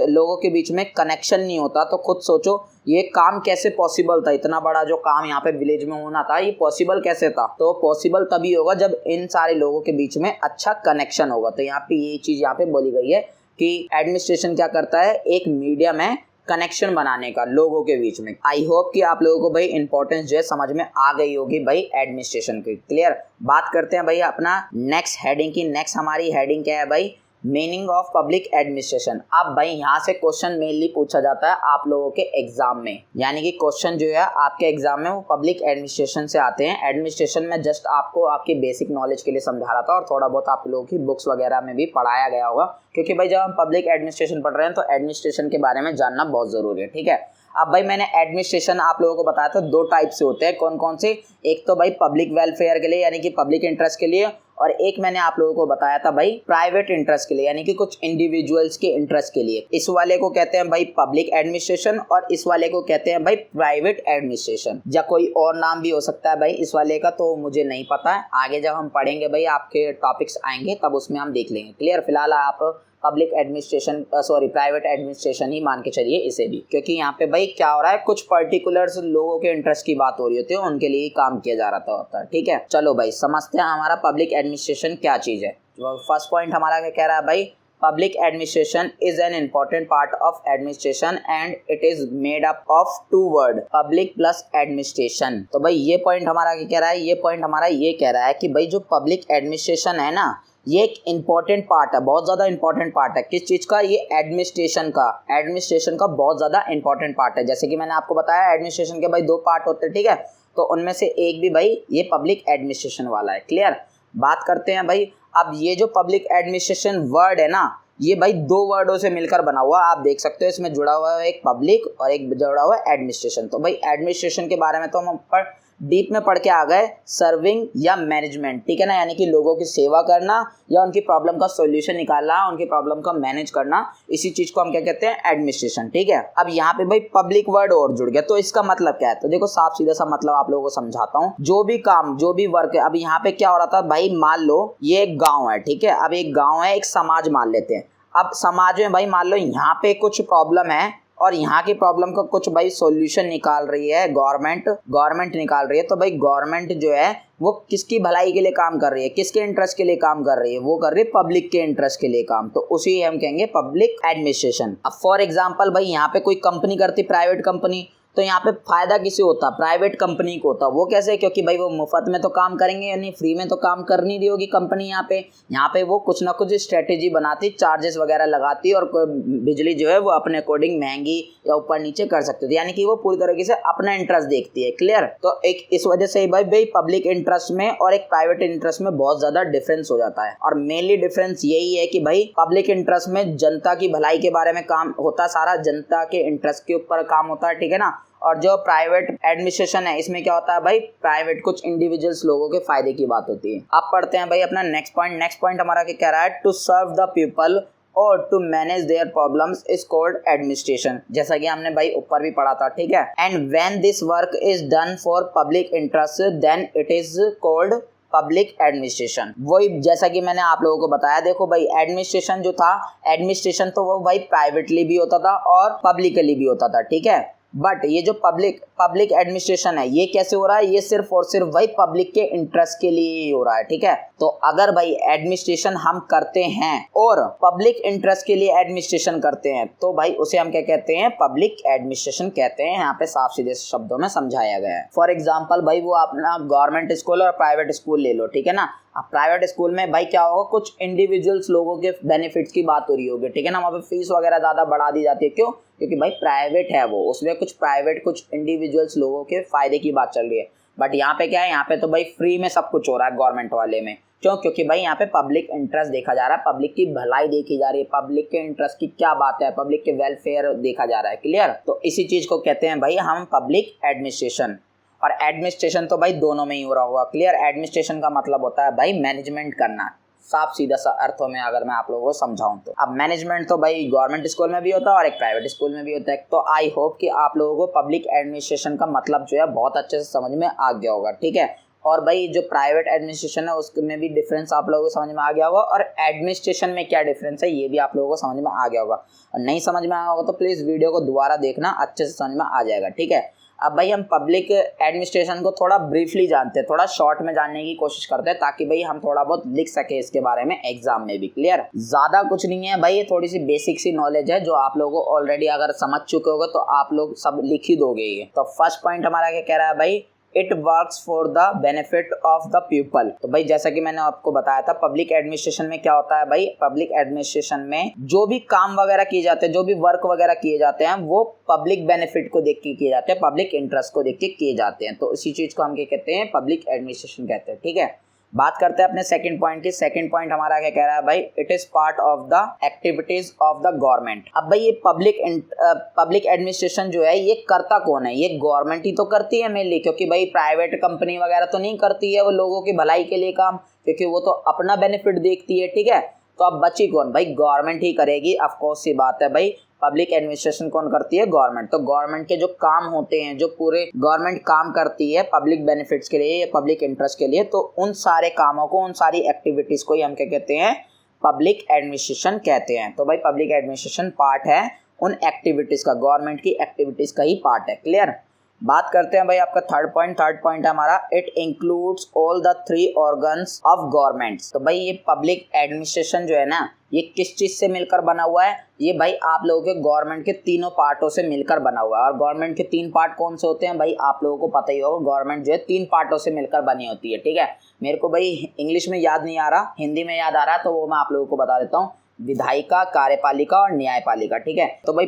लोगों के बीच में कनेक्शन नहीं होता, तो खुद सोचो ये काम कैसे पॉसिबल था। इतना बड़ा जो काम यहाँ पे विलेज में होना था, ये पॉसिबल कैसे था, तो पॉसिबल तभी होगा जब इन सारे लोगों के बीच में अच्छा कनेक्शन होगा। तो यहाँ पे ये चीज़ यहाँ पे बोली गई है कि एडमिनिस्ट्रेशन क्या करता है, एक मीडियम है कनेक्शन बनाने का लोगों के बीच में। आई होप कि आप लोगों को भाई इंपॉर्टेंस जो है समझ में आ गई होगी भाई एडमिनिस्ट्रेशन की। क्लियर। बात करते हैं भाई अपना नेक्स्ट हेडिंग की। नेक्स्ट हमारी हेडिंग क्या है भाई, मीनिंग ऑफ पब्लिक एडमिनिस्ट्रेशन। अब भाई यहाँ से क्वेश्चन मेनली पूछा जाता है आप लोगों के एग्जाम में, यानी कि क्वेश्चन जो है आपके एग्जाम में वो पब्लिक एडमिनिस्ट्रेशन से आते हैं। एडमिनिस्ट्रेशन में जस्ट आपको आपकी बेसिक नॉलेज के लिए समझा रहा था, और थोड़ा बहुत आप लोगों की बुक्स वगैरह में भी पढ़ाया गया होगा, क्योंकि भाई जब हम पब्लिक एडमिनिस्ट्रेशन पढ़ रहे हैं तो एडमिनिस्ट्रेशन के बारे में जानना बहुत जरूरी है, ठीक है। अब भाई मैंने एडमिनिस्ट्रेशन आप लोगों को बताया था 2 टाइप से होते हैं, कौन कौन से, एक तो भाई पब्लिक वेलफेयर के लिए यानी कि पब्लिक इंटरेस्ट के लिए, और एक मैंने आप लोगों को बताया था भाई प्राइवेट इंटरेस्ट के लिए, यानी कि कुछ इंडिविजुअल्स के इंटरेस्ट के लिए। इस वाले को कहते हैं भाई पब्लिक एडमिनिस्ट्रेशन, और इस वाले को कहते हैं भाई प्राइवेट एडमिनिस्ट्रेशन, या कोई और नाम भी हो सकता है भाई इस वाले का, तो मुझे नहीं पता है। आगे जब हम पढ़ेंगे भाई आपके टॉपिक्स आएंगे तब उसमें हम देख लेंगे। क्लियर। फिलहाल आप पब्लिक एडमिनिस्ट्रेशन प्राइवेट एडमिनिस्ट्रेशन ही मान के चलिए इसे भी, क्योंकि यहाँ पे भाई क्या हो रहा है, कुछ पर्टिकुलर्स लोगों के इंटरेस्ट की बात हो रही होती है, उनके लिए ही काम किया जा रहा होता है, ठीक है। चलो भाई समझते हैं हमारा पब्लिक एडमिनिस्ट्रेशन क्या चीज है। फर्स्ट पॉइंट हमारा क्या कह रहा है भाई, Public administration is an important part of administration and it is made up of 2 words, public plus administration। तो भाई ये पॉइंट हमारा क्या कह रहा है, ये पॉइंट हमारा ये कह रहा है कि भाई जो पब्लिक एडमिनिस्ट्रेशन है ना, ये एक इम्पॉर्टेंट पार्ट है, बहुत ज़्यादा इंपॉर्टेंट पार्ट है। किस चीज़ का, ये एडमिनिस्ट्रेशन का बहुत ज़्यादा इंपॉर्टेंट पार्ट है। जैसे कि मैंने आपको बताया एडमिनिस्ट्रेशन के भाई 2 पार्ट होते हैं, ठीक है। तो उनमें से एक भी भाई ये पब्लिक एडमिनिस्ट्रेशन वाला है। क्लियर। बात करते हैं भाई, अब ये जो पब्लिक एडमिनिस्ट्रेशन वर्ड है ना, ये भाई दो वर्डों से मिलकर बना हुआ, आप देख सकते हो इसमें जुड़ा हुआ है एक पब्लिक और एक जुड़ा हुआ है एडमिनिस्ट्रेशन। तो भाई एडमिनिस्ट्रेशन के बारे में तो हम ऊपर डीप में पढ़ के आ गए, सर्विंग या मैनेजमेंट, ठीक है ना, यानी कि लोगों की सेवा करना या उनकी प्रॉब्लम का सॉल्यूशन निकालना, उनकी प्रॉब्लम का मैनेज करना, इसी चीज को हम क्या कहते हैं, एडमिनिस्ट्रेशन। ठीक है। अब यहाँ पे भाई पब्लिक वर्ड और जुड़ गया, तो इसका मतलब क्या है, तो देखो साफ सीधा सा मतलब आप लोगों को समझाता हूँ। जो भी काम, जो भी वर्क है, अब यहाँ पे क्या हो रहा था भाई, मान लो ये एक गाँव है, ठीक है, अब एक गाँव है, एक समाज मान लेते हैं। अब समाज में भाई मान लो यहाँ पे कुछ प्रॉब्लम है और यहाँ की प्रॉब्लम का कुछ भाई सॉल्यूशन निकाल रही है गवर्नमेंट निकाल रही है। तो भाई गवर्नमेंट जो है वो किसकी भलाई के लिए काम कर रही है, किसके इंटरेस्ट के लिए काम कर रही है, वो कर रही है पब्लिक के इंटरेस्ट के लिए काम, तो उसी हम कहेंगे पब्लिक एडमिनिस्ट्रेशन। अब फॉर एग्जांपल भाई यहाँ पे कोई कंपनी करती, प्राइवेट कंपनी, तो यहाँ पे फायदा किसे होता, प्राइवेट कंपनी को होता। वो कैसे, क्योंकि भाई वो मुफ्त में तो काम करेंगे, यानी फ्री में तो काम कर नहीं रही होगी कंपनी। यहाँ पे वो कुछ ना कुछ स्ट्रेटेजी बनाती, चार्जेस वगैरह लगाती और बिजली जो है वो अपने अकॉर्डिंग महंगी या ऊपर नीचे कर सकती थी, यानी कि वो पूरी तरीके से अपना इंटरेस्ट देखती है। क्लियर। तो एक इस वजह से भाई पब्लिक इंटरेस्ट में और एक प्राइवेट इंटरेस्ट में बहुत ज्यादा डिफरेंस हो जाता है। और मेनली डिफरेंस यही है कि भाई पब्लिक इंटरेस्ट में जनता की भलाई के बारे में काम होता, सारा जनता के इंटरेस्ट के ऊपर काम होता है, ठीक है ना। और जो प्राइवेट एडमिनिस्ट्रेशन है इसमें क्या होता है भाई, प्राइवेट कुछ इंडिविजुअल्स लोगों के फायदे की बात होती है। अब पढ़ते हैं भाई अपना नेक्स्ट पॉइंट हमारा क्या कह रहा है, टू सर्व द पीपल और to manage their problems is called administration, जैसा कि हमने भाई ऊपर भी पढ़ा था। ठीक है। And when this work is done for public interest then it is called public administration. वही जैसा कि मैंने आप लोगों को बताया, देखो भाई एडमिनिस्ट्रेशन जो था, एडमिनिस्ट्रेशन तो वो भाई प्राइवेटली भी होता था और पब्लिकली भी होता था। ठीक है। बट ये जो पब्लिक एडमिनिस्ट्रेशन है ये कैसे हो रहा है, ये सिर्फ और सिर्फ भाई पब्लिक के इंटरेस्ट के लिए ही हो रहा है। ठीक है। तो अगर भाई एडमिनिस्ट्रेशन हम करते हैं और पब्लिक इंटरेस्ट के लिए एडमिनिस्ट्रेशन करते हैं तो भाई उसे हम क्या कहते हैं, पब्लिक एडमिनिस्ट्रेशन कहते हैं। यहाँ पे साफ सीधे शब्दों में समझाया गया है। फॉर एग्जाम्पल भाई वो अपना गवर्नमेंट स्कूल और प्राइवेट स्कूल ले लो, ठीक है ना। अब प्राइवेट स्कूल में भाई क्या होगा, कुछ इंडिविजुअल्स लोगों के बेनिफिट्स की बात हो रही होगी, ठीक है ना। वहाँ पे फीस वगैरह ज़्यादा बढ़ा दी जाती है, क्यों, क्योंकि भाई प्राइवेट है वो, उसमें कुछ इंडिविजुअल्स लोगों के फायदे की बात चल रही है। बट यहाँ पे क्या है, यहाँ पे तो भाई फ्री में सब कुछ हो रहा है गवर्नमेंट वाले में। क्यों, क्योंकि भाई यहाँ पे पब्लिक इंटरेस्ट देखा जा रहा है, पब्लिक की भलाई देखी जा रही है, पब्लिक के इंटरेस्ट की क्या बात है, पब्लिक के वेलफेयर देखा जा रहा है। क्लियर। तो इसी चीज को कहते हैं भाई हम पब्लिक एडमिनिस्ट्रेशन। और एडमिनिस्ट्रेशन तो भाई दोनों में ही हो रहा होगा। क्लियर। एडमिनिस्ट्रेशन का मतलब होता है भाई मैनेजमेंट करना, साफ सीधा सा अर्थों में अगर मैं आप लोगों को समझाऊं तो। अब मैनेजमेंट तो भाई गवर्नमेंट स्कूल में भी होता है और एक प्राइवेट स्कूल में भी होता है। तो आई होप कि आप लोगों को पब्लिक एडमिनिस्ट्रेशन का मतलब जो है बहुत अच्छे से समझ में आ गया होगा। ठीक है। और भाई जो प्राइवेट एडमिनिस्ट्रेशन है उसमें भी डिफरेंस आप लोगों को समझ में आ गया होगा, और एडमिनिस्ट्रेशन में क्या डिफरेंस है ये भी आप लोगों को समझ में आ गया होगा। और नहीं समझ में आया होगा तो प्लीज़ वीडियो को दोबारा देखना, अच्छे से समझ में आ जाएगा। ठीक है। अब भाई हम पब्लिक एडमिनिस्ट्रेशन को थोड़ा ब्रीफली जानते हैं, थोड़ा शॉर्ट में जानने की कोशिश करते हैं, ताकि भाई हम थोड़ा बहुत लिख सके इसके बारे में एग्जाम में भी। क्लियर। ज्यादा कुछ नहीं है भाई, ये थोड़ी सी बेसिक सी नॉलेज है जो आप लोगों को ऑलरेडी अगर समझ चुके होगे तो आप लोग सब लिख ही दोगे ये। तो फर्स्ट पॉइंट हमारा क्या कह रहा है भाई, it works for the benefit of the people. तो भाई जैसा कि मैंने आपको बताया था, पब्लिक एडमिनिस्ट्रेशन में क्या होता है भाई, पब्लिक एडमिनिस्ट्रेशन में जो भी काम वगैरह किए जाते हैं, जो भी वर्क वगैरह किए जाते हैं, वो पब्लिक बेनिफिट को देख के किए जाते हैं, पब्लिक इंटरेस्ट को देख के किए जाते हैं। तो इसी चीज को हम क्या कहते हैं, पब्लिक एडमिनिस्ट्रेशन कहते हैं। ठीक है। बात करते हैं अपने सेकंड पॉइंट की। सेकंड पॉइंट हमारा क्या कह रहा है भाई, it is part of the activities of the government. अब भाई ये पब्लिक एडमिनिस्ट्रेशन जो है ये करता कौन है, ये गवर्नमेंट ही तो करती है मेनली, क्योंकि भाई प्राइवेट कंपनी वगैरह तो नहीं करती है वो लोगों की भलाई के लिए काम, क्योंकि वो तो अपना बेनिफिट देखती है। ठीक है। तो अब बची कौन भाई, गवर्नमेंट ही करेगी। ऑफ कोर्स सी बात है भाई, पब्लिक एडमिनिस्ट्रेशन कौन करती है, गवर्नमेंट। तो गवर्नमेंट के जो काम होते हैं, जो पूरे गवर्नमेंट काम करती है पब्लिक बेनिफिट्स के लिए या पब्लिक इंटरेस्ट के लिए, तो उन सारे कामों को, उन सारी एक्टिविटीज को ही हम क्या कहते हैं, पब्लिक एडमिनिस्ट्रेशन कहते हैं। तो भाई पब्लिक एडमिनिस्ट्रेशन पार्ट है उन एक्टिविटीज का, गवर्नमेंट की एक्टिविटीज का ही पार्ट है। क्लियर। बात करते हैं भाई आपका थर्ड पॉइंट है हमारा, it includes all the 3 organs of government. तो भाई ये पब्लिक एडमिनिस्ट्रेशन जो है ना, ये किस चीज से मिलकर बना हुआ है, ये भाई आप लोगों के गवर्नमेंट के तीनों पार्टों से मिलकर बना हुआ है। और गवर्नमेंट के 3 पार्ट कौन से होते हैं भाई, आप लोगों को पता ही होगा, गवर्नमेंट जो है 3 पार्टों से मिलकर बनी होती है। ठीक है। मेरे को भाई इंग्लिश में याद नहीं आ रहा, हिंदी में याद आ रहा है, तो वो मैं आप लोगों को बता देता हूँ। विधायिका, कार्यपालिका और न्यायपालिका। ठीक है, तो भाई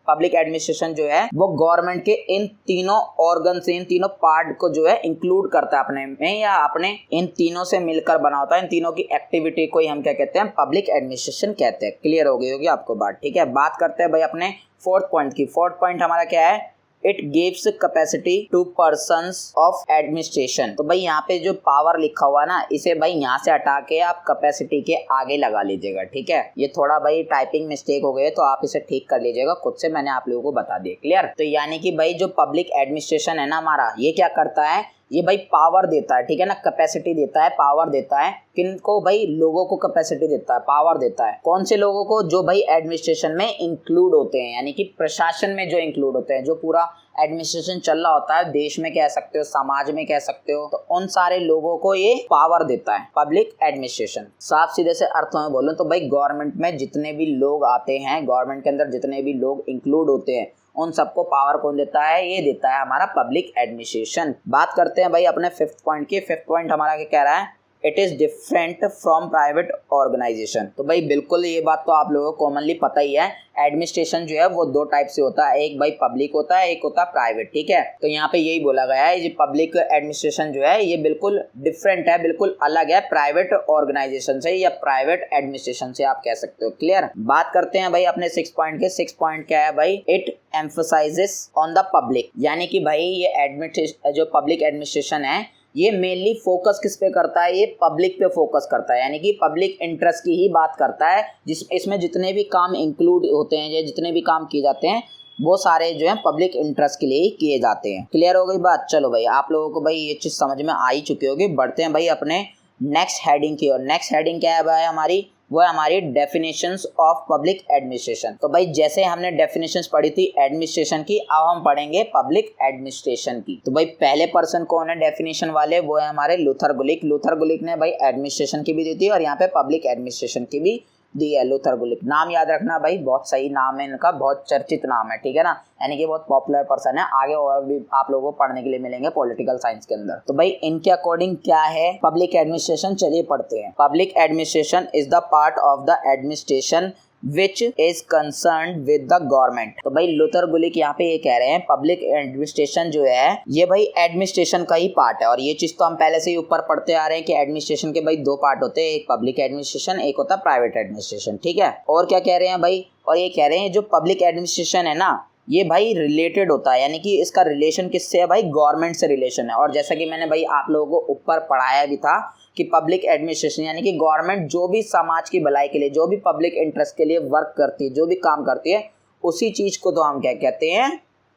पब्लिक एडमिनिस्ट्रेशन जो है वो गवर्नमेंट के इन तीनों ऑर्गन से, इन तीनों पार्ट को जो है इंक्लूड करता है अपने में, या अपने इन तीनों से मिलकर बना होता है। इन तीनों की एक्टिविटी को ही हम क्या कहते हैं, पब्लिक एडमिनिस्ट्रेशन कहते हैं। क्लियर हो गई होगी आपको बात। ठीक है, बात करते हैं भाई अपने फोर्थ पॉइंट की। फोर्थ पॉइंट हमारा क्या है, it gives capacity to persons of administration. तो भाई यहाँ पे जो पावर लिखा हुआ है ना, इसे भाई यहाँ से हटा के आप कैपेसिटी के आगे लगा लीजिएगा। ठीक है, ये थोड़ा भाई टाइपिंग मिस्टेक हो गई है, तो आप इसे ठीक कर लीजिएगा खुद से, मैंने आप लोगों को बता दिया। क्लियर। तो यानी कि भाई जो पब्लिक एडमिनिस्ट्रेशन है ना हमारा, ये क्या करता है, ये भाई पावर देता है। ठीक है ना, कैपेसिटी देता है, पावर देता है। किनको भाई, लोगों को कैपेसिटी देता है, पावर देता है। कौन से लोगों को, जो भाई एडमिनिस्ट्रेशन में इंक्लूड होते हैं, यानी कि प्रशासन में जो इंक्लूड होते हैं, जो पूरा एडमिनिस्ट्रेशन चल रहा होता है, देश में कह सकते हो, समाज में कह सकते हो, तो उन सारे लोगों को ये पावर देता है पब्लिक एडमिनिस्ट्रेशन। साफ सीधे से अर्थों में बोलूं तो भाई गवर्नमेंट में जितने भी लोग आते हैं, गवर्नमेंट के अंदर जितने भी लोग इंक्लूड होते हैं, उन सबको पावर कौन देता है, ये देता है हमारा पब्लिक एडमिनिस्ट्रेशन। बात करते हैं भाई अपने फिफ्थ पॉइंट की। फिफ्थ पॉइंट हमारा क्या कह रहा है, it is different from private organisation. तो भाई बिल्कुल ये बात तो आप लोगों को कॉमनली पता ही है, एडमिनिस्ट्रेशन जो है वो दो टाइप से होता है, एक भाई पब्लिक होता है, एक होता है प्राइवेट। ठीक है, तो यहाँ पे यही बोला गया है, ये पब्लिक एडमिनिस्ट्रेशन जो है ये बिल्कुल डिफरेंट है, बिल्कुल अलग है प्राइवेट ऑर्गेनाइजेशन से, या प्राइवेट एडमिनिस्ट्रेशन से आप कह सकते हो। क्लियर। बात करते हैं भाई अपने 6 पॉइंट के। 6 पॉइंट क्या है भाई, it emphasises on the public. यानी कि भाई ये जो पब्लिक एडमिनिस्ट्रेशन है, ये मेनली फोकस किस पे करता है, ये पब्लिक पे फोकस करता है, यानी कि पब्लिक इंटरेस्ट की ही बात करता है। इसमें जितने भी काम इंक्लूड होते हैं, या जितने भी काम किए जाते हैं, वो सारे जो है पब्लिक इंटरेस्ट के लिए ही किए जाते हैं। क्लियर हो गई बात। चलो भाई आप लोगों को भाई ये चीज़ समझ में आ ही चुकी होगी। बढ़ते हैं भाई अपने नेक्स्ट हेडिंग की ओर। नेक्स्ट हेडिंग क्या है भाई हमारी, वो है हमारी डेफिनेशंस ऑफ पब्लिक एडमिनिस्ट्रेशन। तो भाई जैसे हमने डेफिनेशंस पढ़ी थी एडमिनिस्ट्रेशन की, अब हम पढ़ेंगे पब्लिक एडमिनिस्ट्रेशन की। तो भाई पहले पर्सन कौन है डेफिनेशन वाले, वो है हमारे लूथर गुलिक। लूथर गुलिक ने भाई एडमिनिस्ट्रेशन की भी दी थी और यहाँ पे पब्लिक एडमिनिस्ट्रेशन की भी दी है। लूथर गुलिक नाम याद रखना भाई, बहुत सही नाम है इनका, बहुत चर्चित नाम है। ठीक है ना, यानी कि बहुत पॉपुलर पर्सन है। आगे और भी आप लोगों को पढ़ने के लिए मिलेंगे पॉलिटिकल साइंस के अंदर। तो भाई इनके अकॉर्डिंग क्या है पब्लिक एडमिनिस्ट्रेशन, चलिए पढ़ते हैं। Public administration is the part of the administration which is concerned with the government। तो भाई लूथर गुलिक यहाँ पे ये कह रहे हैं पब्लिक एडमिनिस्ट्रेशन जो है ये भाई एडमिनिस्ट्रेशन का ही पार्ट है। और ये चीज तो हम पहले से ही ऊपर पढ़ते आ रहे हैं कि एडमिनिस्ट्रेशन के भाई दो पार्ट होते हैं, एक पब्लिक एडमिनिस्ट्रेशन, एक होता है प्राइवेट एडमिनिस्ट्रेशन। ठीक है, और क्या कह रहे हैं भाई, और ये कह रहे हैं जो पब्लिक एडमिनिस्ट्रेशन है ना, ये भाई रिलेटेड होता है, यानी कि इसका रिलेशन किससे है भाई, गवर्नमेंट से रिलेशन है। और जैसा कि मैंने भाई आप लोगों को ऊपर पढ़ाया भी था कि पब्लिक एडमिनिस्ट्रेशन यानी कि गवर्नमेंट जो भी समाज की भलाई के लिए, जो भी पब्लिक इंटरेस्ट के लिए वर्क करती है, जो भी काम करती है, उसी चीज को तो हम क्या कहते हैं,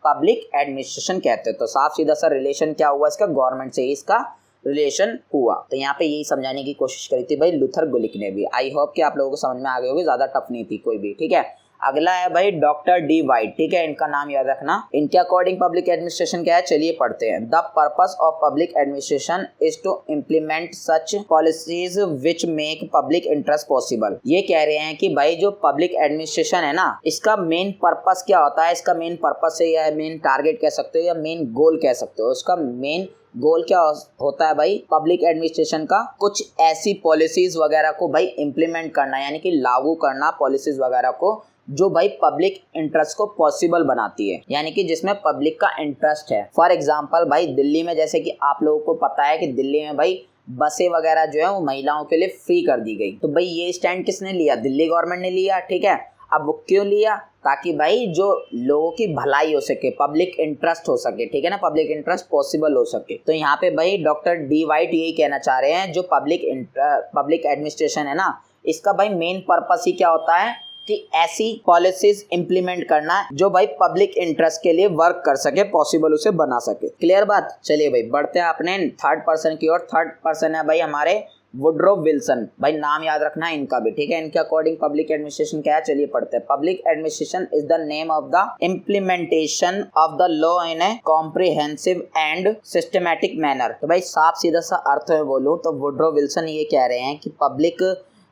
पब्लिक एडमिनिस्ट्रेशन कहते हैं। तो साफ सीधा सा रिलेशन क्या हुआ इसका, गवर्नमेंट से ही इसका रिलेशन हुआ। तो यहाँ पे यही समझाने की कोशिश करी थी भाई लूथर गुलिक ने भी। आई होप कि आप लोगों को समझ में आ गई होगी, ज्यादा टफ नहीं थी कोई भी। ठीक है, अगला है भाई डॉक्टर डी वाइट। ठीक है, इनका नाम याद रखना। इनके अकॉर्डिंग पब्लिक एडमिनिस्ट्रेशन क्या है, चलिए पढ़ते हैं। The purpose of public administration is to implement such policies which make public interest possible. ये कह रहे हैं कि भाई जो पब्लिक एडमिनिस्ट्रेशन है ना, इसका मेन पर्पस क्या होता है, इसका मेन पर्पस है या मेन टारगेट कह सकते हो या मेन गोल कह सकते हो। इसका मेन गोल क्या होता है भाई पब्लिक एडमिनिस्ट्रेशन का, कुछ ऐसी पॉलिसीज वगैरह को भाई इम्प्लीमेंट करना, यानी कि लागू करना पॉलिसीज वगैरह को जो भाई पब्लिक इंटरेस्ट को पॉसिबल बनाती है, यानी कि जिसमें पब्लिक का इंटरेस्ट है। फॉर एग्जांपल भाई दिल्ली में, जैसे कि आप लोगों को पता है कि दिल्ली में भाई बसें वगैरह जो है वो महिलाओं के लिए फ्री कर दी गई। तो भाई ये स्टैंड किसने लिया, दिल्ली गवर्नमेंट ने लिया। ठीक है, अब वो क्यों लिया, ताकि भाई जो लोगों की भलाई हो सके, पब्लिक इंटरेस्ट हो सके। ठीक है ना, पब्लिक इंटरेस्ट पॉसिबल हो सके। तो यहाँ पे भाई डॉक्टर डी वाइट यही कहना चाह रहे हैं, जो पब्लिक एडमिनिस्ट्रेशन है ना, इसका भाई मेन पर्पस ही क्या होता है कि ऐसी पॉलिसीज इंप्लीमेंट करना जो भाई पब्लिक इंटरेस्ट के लिए वर्क कर सके, पॉसिबल उसे बना सके। क्लियर बात। चलिए भाई बढ़ते हैं अपने थर्ड पर्सन की ओर। थर्ड पर्सन है भाई हमारे वुड्रो विल्सन। भाई नाम याद रखना है इनका भी। ठीक है, इनके अकॉर्डिंग पब्लिक एडमिनिस्ट्रेशन क्या है, चलिए पढ़ते हैं। Public administration is the name of the implementation of the law in A comprehensive and systematic manner. तो भाई साफ सीधा सा अर्थ में बोलूं तो वुड्रो विल्सन ये कह रहे हैं कि पब्लिक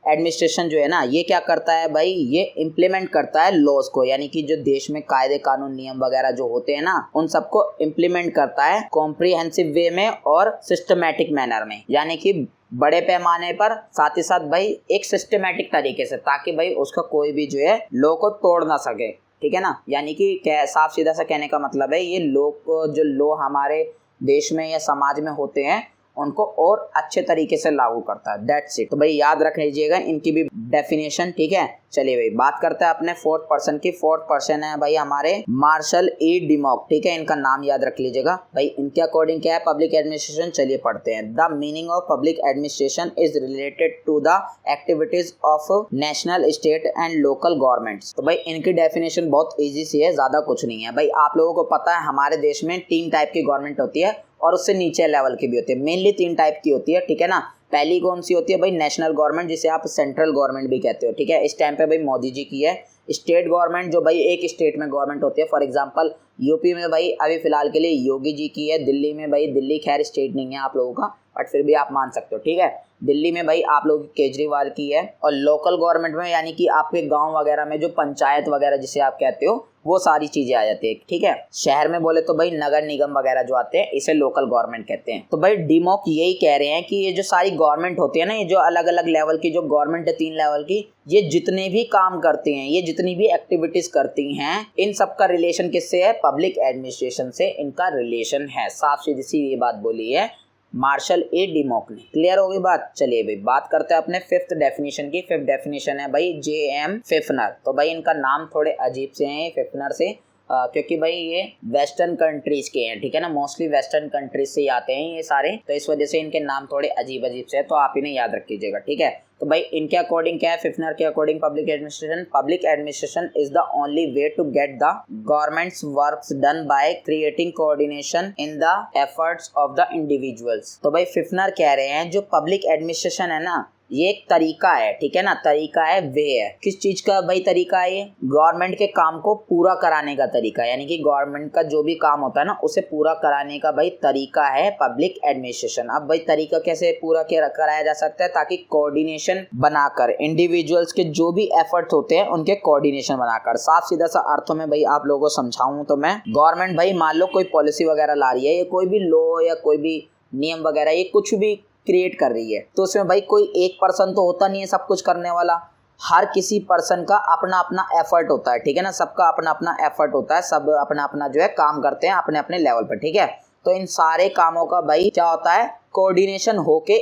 एडमिनिस्ट्रेशन जो है ना, ये क्या करता है भाई, ये इम्प्लीमेंट करता है लॉज को, यानी कि जो देश में कायदे कानून नियम वगैरह जो होते हैं ना, उन सबको इम्प्लीमेंट करता है कॉम्प्रिहेंसिव वे में और सिस्टमैटिक मैनर में, यानी कि बड़े पैमाने पर, साथ ही साथ भाई एक सिस्टमेटिक तरीके से, ताकि भाई उसका कोई भी जो है लॉ को तोड़ ना सके, ठीक है ना। यानी कि साफ सीधा सा कहने का मतलब है ये लोग जो लॉ हमारे देश में या समाज में होते हैं उनको और अच्छे तरीके से लागू करता है। That's it. तो भाई याद रख लीजिएगा इनकी भी डेफिनेशन, ठीक है। चलिए भाई बात करते हैं अपने फोर्थ पर्सन की। फोर्थ पर्सन है भाई हमारे मार्शल ई डिमॉक, ठीक है। इनका नाम याद रख लीजिएगा भाई। इनके अकॉर्डिंग क्या है पब्लिक एडमिनिस्ट्रेशन, चलिए पढ़ते हैं। The meaning of public administration is related to the activities of national, state and local governments. तो भाई इनकी डेफिनेशन बहुत ईजी सी है, ज्यादा कुछ नहीं है भाई। आप लोगों को पता है हमारे देश में 3 टाइप की गवर्नमेंट होती है और उससे नीचे लेवल की भी होती है। मेनली 3 टाइप की होती है, ठीक है ना। पहली कौन सी होती है भाई, नेशनल गवर्नमेंट, जिसे आप सेंट्रल गवर्नमेंट भी कहते हो, ठीक है। इस टाइम पे भाई मोदी जी की है। स्टेट गवर्नमेंट जो भाई एक स्टेट में गवर्नमेंट होती है, फॉर एग्जांपल यूपी में भाई अभी फिलहाल के लिए योगी जी की है। दिल्ली में भाई, दिल्ली खैर स्टेट नहीं है आप लोगों का, बट फिर भी आप मान सकते हो, ठीक है। दिल्ली में भाई आप लोगों की केजरीवाल की है। और लोकल गवर्नमेंट में यानी कि आपके गांव वगैरह में जो पंचायत वगैरह जिसे आप कहते हो, वो सारी चीजें आ जाती है, ठीक है। शहर में बोले तो भाई नगर निगम वगैरह जो आते हैं इसे लोकल गवर्नमेंट कहते हैं। तो भाई डिमॉक यही कह रहे हैं कि ये जो सारी गवर्नमेंट होती है ना, ये जो अलग अलग लेवल की जो गवर्नमेंट है 3 लेवल की, ये जितने भी काम करती हैं, ये जितनी भी एक्टिविटीज करती हैं, इन सब का रिलेशन किससे है, पब्लिक एडमिनिस्ट्रेशन से इनका रिलेशन है। साफ सीधी सी ये बात बोली है मार्शल ए डिमॉक ने। क्लियर हो गई बात। चलिए भाई बात करते हैं अपने फिफ्थ डेफिनेशन की। फिफ्थ डेफिनेशन है भाई जे.एम. फिफनर। तो भाई इनका नाम थोड़े अजीब से हैं फिफनर से, क्योंकि भाई ये वेस्टर्न कंट्रीज के हैं, ठीक है ना। मोस्टली वेस्टर्न कंट्रीज से आते हैं ये सारे, तो इस वजह से इनके नाम थोड़े अजीब अजीब से है, तो आप इन्हें याद रखिएगा, ठीक है। तो भाई इनके अकॉर्डिंग क्या है, फिफनर के according public administration is the only way to get the governments works done by creating coordination in the efforts of the individuals. तो भाई फिफनर कह रहे हैं जो पब्लिक एडमिनिस्ट्रेशन है ना, ये एक तरीका है, ठीक है ना। तरीका है, वे है। किस चीज का भाई तरीका है ये, गवर्नमेंट के काम को पूरा कराने का तरीका है। यानी कि गवर्नमेंट का जो भी काम होता है ना उसे पूरा कराने का भाई तरीका है पब्लिक एडमिनिस्ट्रेशन। अब भाई तरीका कैसे पूरा कराया जा सकता है, ताकि कोऑर्डिनेशन बनाकर इंडिविजुअल्स के जो भी एफर्ट्स होते हैं उनके कोऑर्डिनेशन बनाकर। साफ सीधा सा अर्थों में भाई आप लोगों को समझाऊं तो मैं, गवर्नमेंट भाई मान लो कोई पॉलिसी वगैरह ला रही है, या कोई भी लॉ या कोई भी नियम वगैरह, ये कुछ भी क्रिएट कर रही है, तो उसमें भाई कोई एक पर्सन तो होता नहीं है सब कुछ करने वाला। हर किसी पर्सन का अपना अपना एफर्ट होता है, ठीक है ना। सबका अपना अपना एफर्ट होता है, सब अपना अपना जो है काम करते हैं अपने अपने लेवल पर, ठीक है। तो इन सारे कामों का भाई क्या होता है, कोऑर्डिनेशन होके